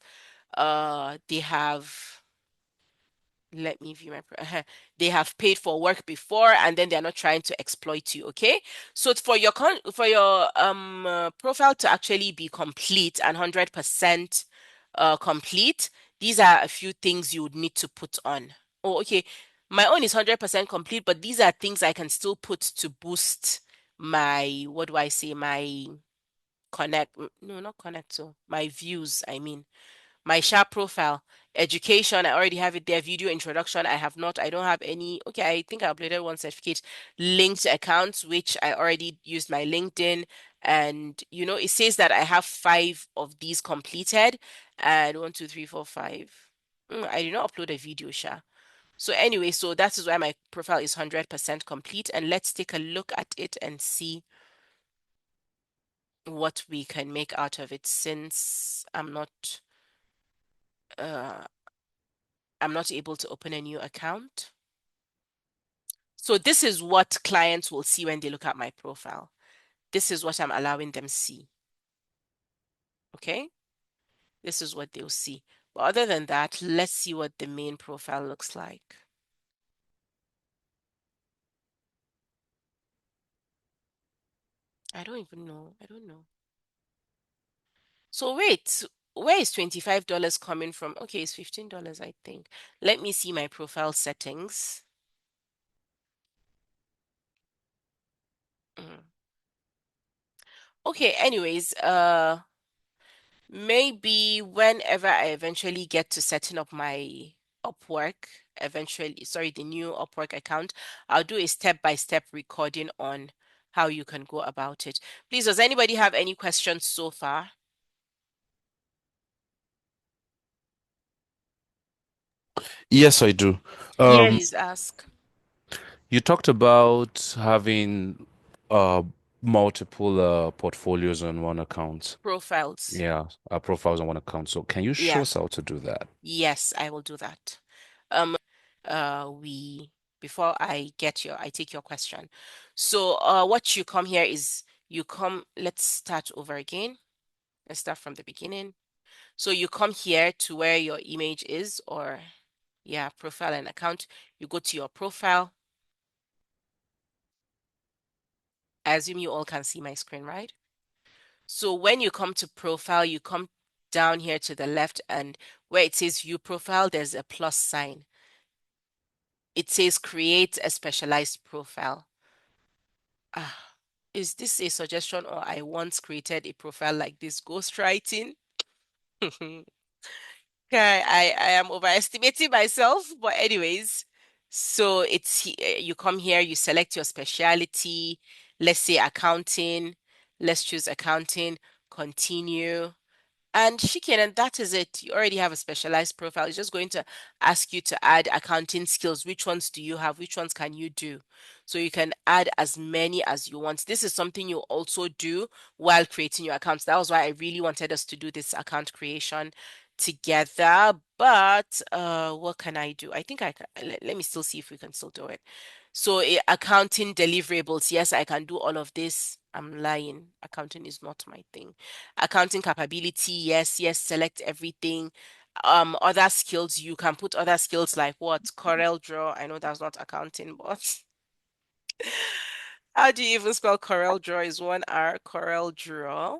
let me view my they have paid for work before, and then they're not trying to exploit you. Okay, so for your profile to actually be complete and 100% complete, these are a few things you would need to put on. Oh, okay, my own is 100% complete, but these are things I can still put to boost my, what do I say, my connect, no, not connect, so my views, I mean my sharp profile. Education, I already have it there. Video introduction, I have not. I don't have any. Okay, I think I uploaded one certificate. Linked accounts, which I already used my LinkedIn. And, it says that I have 5 of these completed. And one, two, three, four, five. I did not upload a video, Sha. So anyway, so that is why my profile is 100% complete. And let's take a look at it and see what we can make out of it, since uh, I'm not able to open a new account. So this is what clients will see when they look at my profile. This is what I'm allowing them see. Okay? This is what they'll see. But other than that, let's see what the main profile looks like. I don't even know. I don't know. So wait, where is $25 coming from? Okay, it's $15, I think. Let me see my profile settings. Mm. Okay, anyways, maybe whenever I eventually get to setting up my Upwork, the new Upwork account, I'll do a step-by-step recording on how you can go about it. Please, does anybody have any questions so far? Yes, I do. Yes. Please ask. You talked about having uh multiple portfolios on one account. Profiles. Yeah, profiles on one account. So can you show Yeah. us how to do that? Yes, I will do that. We before I take your question. So, what you come here is let's start over again. Let's start from the beginning. So you come here to where your image is, or yeah, profile and account. You go to your profile. I assume you all can see my screen, right? So when you come to profile, you come down here to the left, and where it says view profile, there's a plus sign. It says create a specialized profile. Ah, is this a suggestion, or I once created a profile like this ghostwriting? Okay, I am overestimating myself, but anyways, so you come here, you select your specialty, let's say accounting, let's choose accounting, continue. And Shikin, and that is it. You already have a specialized profile. It's just going to ask you to add accounting skills. Which ones do you have? Which ones can you do? So you can add as many as you want. This is something you also do while creating your accounts. That was why I really wanted us to do this account creation together. But what can I do? I think I can. Let me still see if we can still do it. So accounting deliverables. Yes, I can do all of this. I'm lying. Accounting is not my thing. Accounting capability, yes, yes, select everything. Other skills, you can put other skills like what? Corel Draw. I know that's not accounting, but how do you even spell Corel Draw? Is one R, Corel Draw.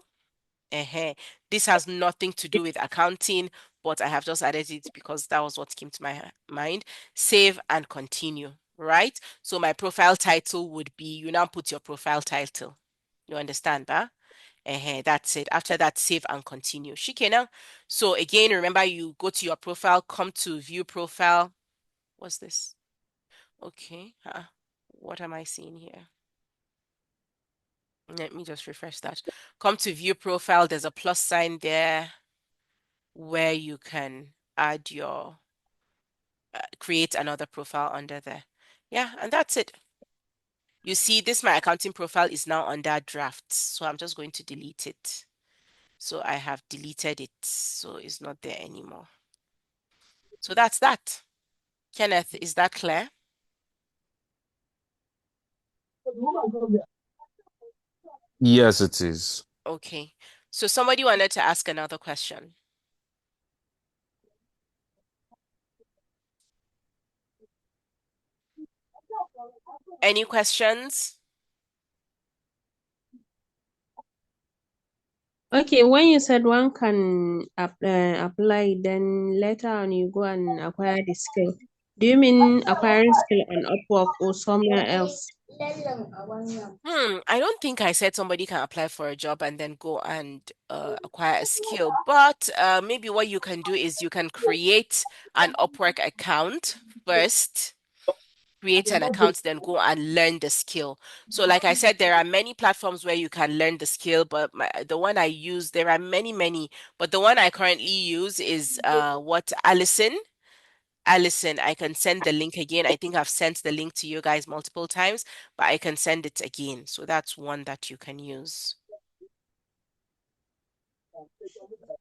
This has nothing to do with accounting, but I have just added it because that was what came to my mind. Save and continue, right? So my profile title would be, you now put your profile title. You understand, bah? That's it. After that, save and continue. Shikena. So again, remember you go to your profile, come to view profile. What's this? Okay. What am I seeing here? Let me just refresh that. Come to view profile. There's a plus sign there where you can add your create another profile under there. Yeah, and that's it. You see, this my accounting profile is now under drafts, so I'm just going to delete it. So I have deleted it, so it's not there anymore. So that's that. Kenneth, is that clear? Yes, it is. Okay. So somebody wanted to ask another question. Any questions? Okay, when you said one can apply, then later on you go and acquire the skill. Do you mean acquiring skill on Upwork or somewhere else? I don't think I said somebody can apply for a job and then go and acquire a skill, but maybe what you can do is you can create an Upwork account first, create an account, then go and learn the skill. So, like I said, there are many platforms where you can learn the skill, but the one I use, there are many, many, but the one I currently use is what Allison. Allison, I can send the link again. I think I've sent the link to you guys multiple times, but I can send it again. So that's one that you can use. All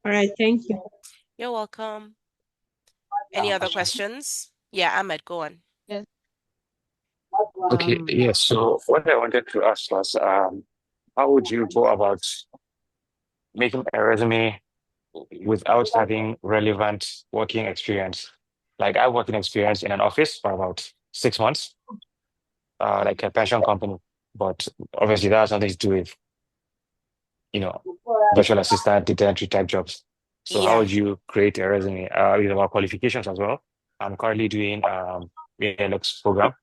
right, thank you. You're welcome. Any other questions? Yeah, Ahmed, go on. Yes. Okay, yes. So what I wanted to ask was, how would you go about making a resume without having relevant working experience? Like I work in experience in an office for about 6 months, like a pension company. But obviously that has nothing to do with, you know, virtual assistant, data entry type jobs. So how Yeah. would you create a resume with our qualifications as well? I'm currently doing ALX program,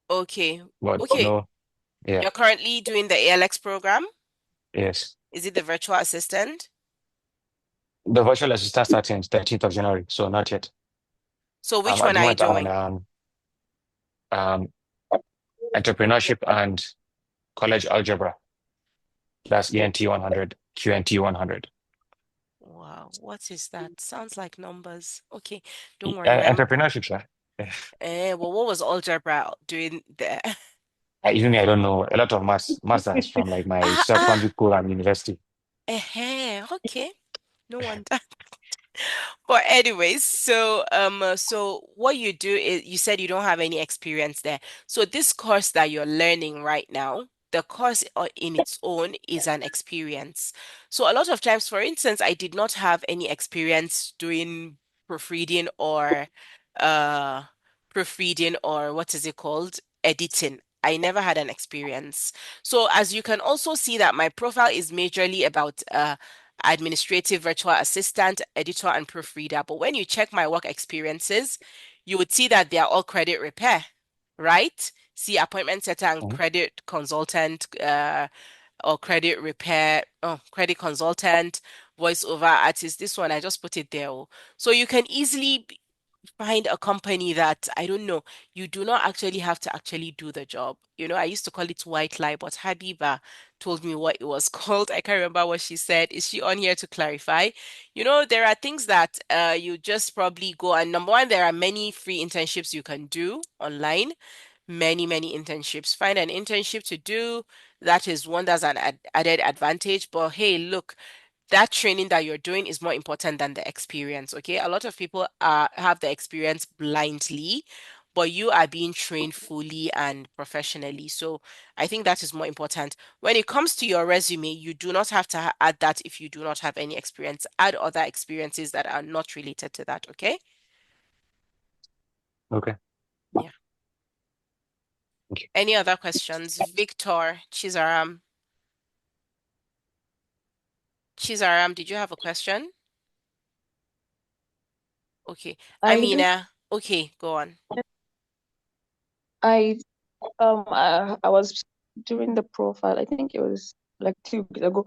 Okay. but Okay. no, yeah, You're currently doing the ALX program? yes. Is it the virtual assistant? The virtual assistant starts in 13th of January, so not yet. So which At one the are you moment, I'm doing? on um, entrepreneurship and college algebra. That's ENT 100, QNT 100. Wow, what is that? Sounds like numbers. Okay, don't worry. Entrepreneurship, sir. Well, what was algebra doing there? Even me, I don't know a lot of maths that's from like my Ah, ah, secondary school and university. okay. No wonder. But anyways, so what you do is you said you don't have any experience there. So this course that you're learning right now, the course in its own is an experience. So a lot of times, for instance, I did not have any experience doing proofreading or uh proofreading or what is it called? Editing. I never had an experience. So as you can also see that my profile is majorly about administrative virtual assistant, editor, and proofreader. But when you check my work experiences, you would see that they are all credit repair, right? See appointment setter and Mhm. credit consultant, or credit repair, oh, credit consultant, voiceover artist. This one, I just put it there. Oh. So you can easily find a company that I don't know, you do not actually have to actually do the job. I used to call it white lie, but Habiba told me what it was called. I can't remember what she said. Is she on here to clarify? There are things that you just probably go and number one, there are many free internships you can do online. Many, many internships. Find an internship to do. That is one that's an added advantage. But hey, look, that training that you're doing is more important than the experience, okay? A lot of people have the experience blindly, but you are being trained fully and professionally. So I think that is more important. When it comes to your resume, you do not have to add that if you do not have any experience. Add other experiences that are not related to that, okay? Okay, Yeah. thank you. Any other questions? Victor Chizaram. Chizaram, did you have a question? Okay. I do. Amina, okay, go on. I I was doing the profile. I think it was like 2 weeks ago.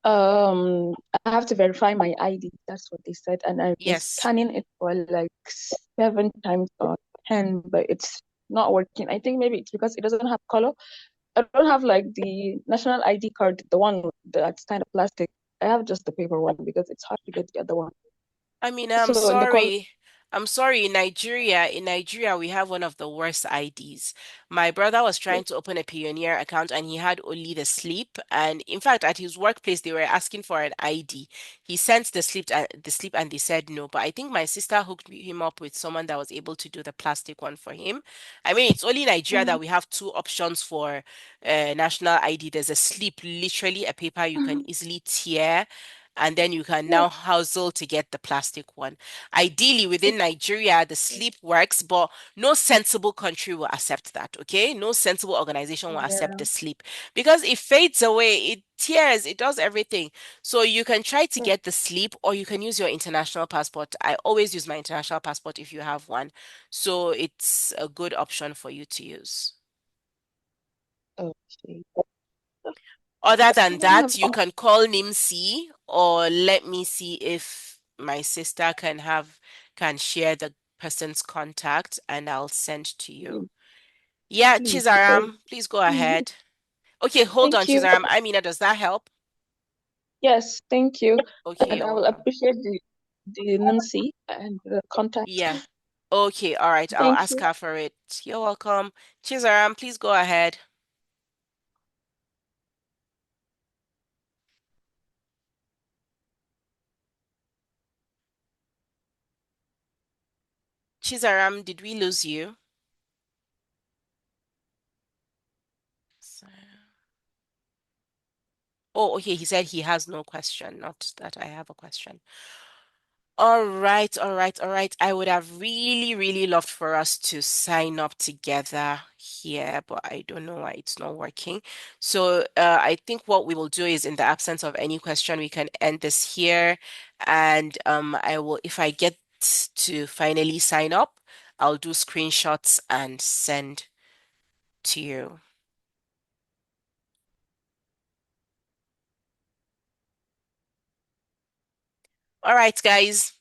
I have to verify my ID. That's what they said, and I've been Yes. scanning it for like 7 times or 10, but it's not working. I think maybe it's because it doesn't have color. I don't have like the national ID card, the one that's kind of plastic. I have just the paper one because it's hard to get the other one. I mean, So in the call, I'm sorry, in Nigeria, we have one of the worst IDs. My brother was trying to open a Pioneer account and he had only the slip. And in fact, at his workplace, they were asking for an ID. He sent the slip and they said no. But I think my sister hooked him up with someone that was able to do the plastic one for him. I mean, it's only Nigeria Mhm, that we have two options for national ID. There's a slip, literally a paper you can mhm, easily tear and then you can yeah, now hustle to get the plastic one. Ideally, within Nigeria, the sleep works, but no sensible country will accept that, okay? No sensible organization will accept yeah. the sleep because it fades away, it tears, it does everything. So you can try to Yeah. get the sleep or you can use your international passport. I always use my international passport if you have one. So it's a good option for you to use. Okay. Other I than don't have. that, you can call Nimsi or let me see if my sister can share the person's contact and I'll send to you. Please, Yeah, please, because Chizaram, please go ahead. Okay, hold on, thank you. Chizaram. Amina, does that help? Yes, thank you. Okay, And you're I will welcome. appreciate the Nancy and the contact. Yeah. Okay, all right. I'll Thank ask you. her for it. You're welcome. Chizaram, please go ahead. Chizaram, did we lose you? Oh, okay. He said he has no question, not that I have a question. All right, all right, all right. I would have really, really loved for us to sign up together here, but I don't know why it's not working. So I think what we will do is, in the absence of any question, we can end this here. And I will, if I get to finally sign up, I'll do screenshots and send to you. All right, guys.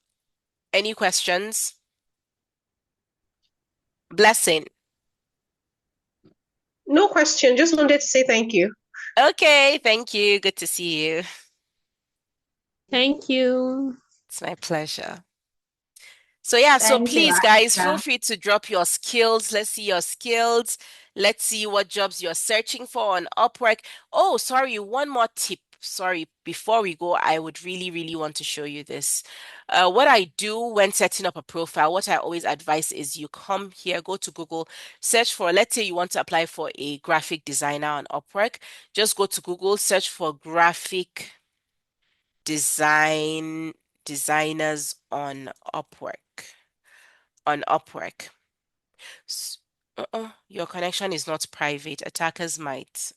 Any questions? Blessing. No question. Just wanted to say thank you. Okay, thank you. Good to see you. Thank you. It's my pleasure. So yeah, so Thank you, please guys, feel Aisha. free to drop your skills. Let's see your skills. Let's see what jobs you're searching for on Upwork. Oh, sorry, one more tip. Sorry, before we go, I would really, really want to show you this. What I do when setting up a profile, what I always advise is you come here, go to Google, search for, let's say you want to apply for a graphic designer on Upwork. Just go to Google, search for graphic design designers on Upwork. On Upwork. S- Your connection is not private. Attackers might.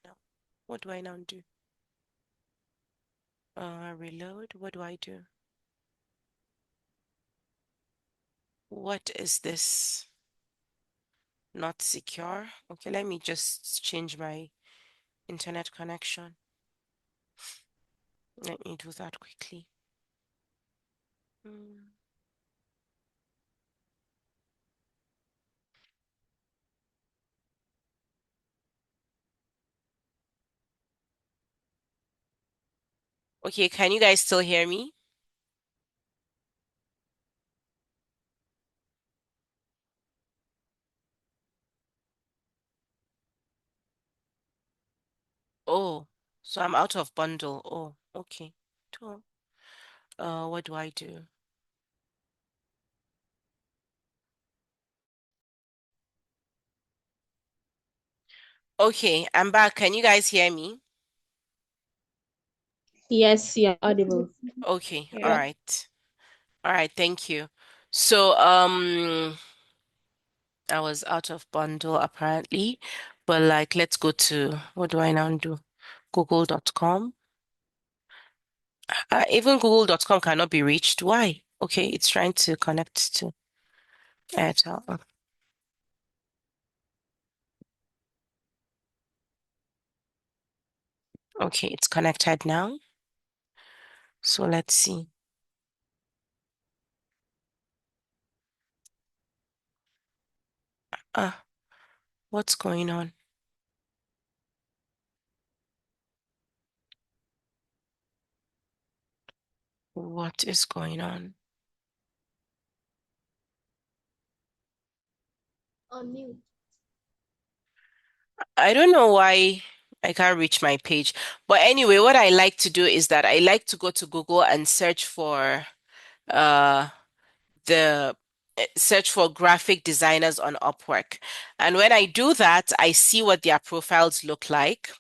No. What do I now do? Reload. What do I do? What is this? Not secure. Okay, let me just change my internet connection. Let me do that quickly. Mm. Okay, can you guys still hear me? Oh, so I'm out of bundle. Oh, okay. Cool. What do I do? Okay, I'm back. Can you guys hear me? Yes, you're audible. Okay, all Yeah. right. All right, thank you. So, I was out of bundle apparently, but like, let's go to, what do I now do? Google.com. Even Google.com cannot be reached. Why? Okay, it's trying to connect to Airtel. Oh, Okay, it's connected now. So let's see. What's going on? What is going on? I don't know why I can't reach my page. But anyway, what I like to do is that I like to go to Google and uh search for graphic designers on Upwork. And when I do that, I see what their profiles look like.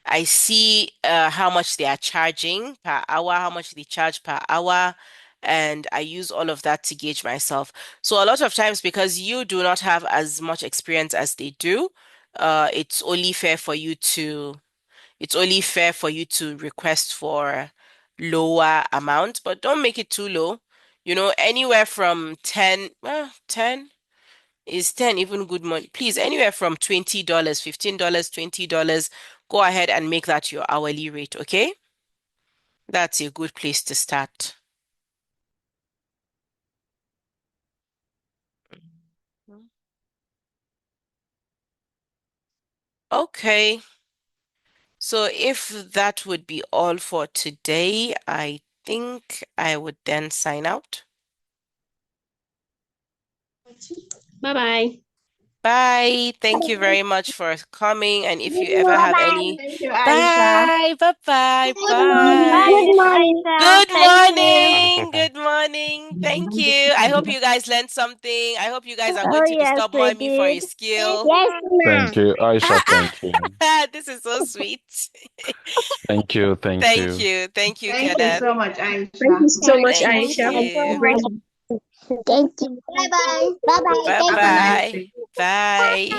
I see how much they are charging per hour, how much they charge per hour, and I use all of that to gauge myself. So a lot of times, because you do not have as much experience as they do, it's only fair for you to request for lower amount, but don't make it too low. Anywhere from 10, well, 10 is 10 even good money? Please, anywhere from $20, $15, $20, go ahead and make that your hourly rate, okay? That's a good place to start. Okay. So if that would be all for today, I think I would then sign out. Bye-bye. Bye. Thank you very much for coming. And if you ever have any, Thank you, Aisha. bye, bye, bye, Good morning. bye. Good morning. Aisha. Good Thank you. morning. Good morning. Thank you. I hope you guys learned something. I hope you guys are going Oh, to yes, disturb we mommy for did. a skill. Yes, ma. Thank you, Aisha. Thank you. This is so sweet. Thank you. Thank Thank you. you. Thank you, Thank you Kenneth. so much, Thank you Aisha. so much, Thank Aisha. you. Great. Thank you. Bye bye. Bye bye. Bye Have a nice bye. day. Bye.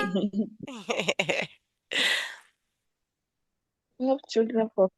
We have children for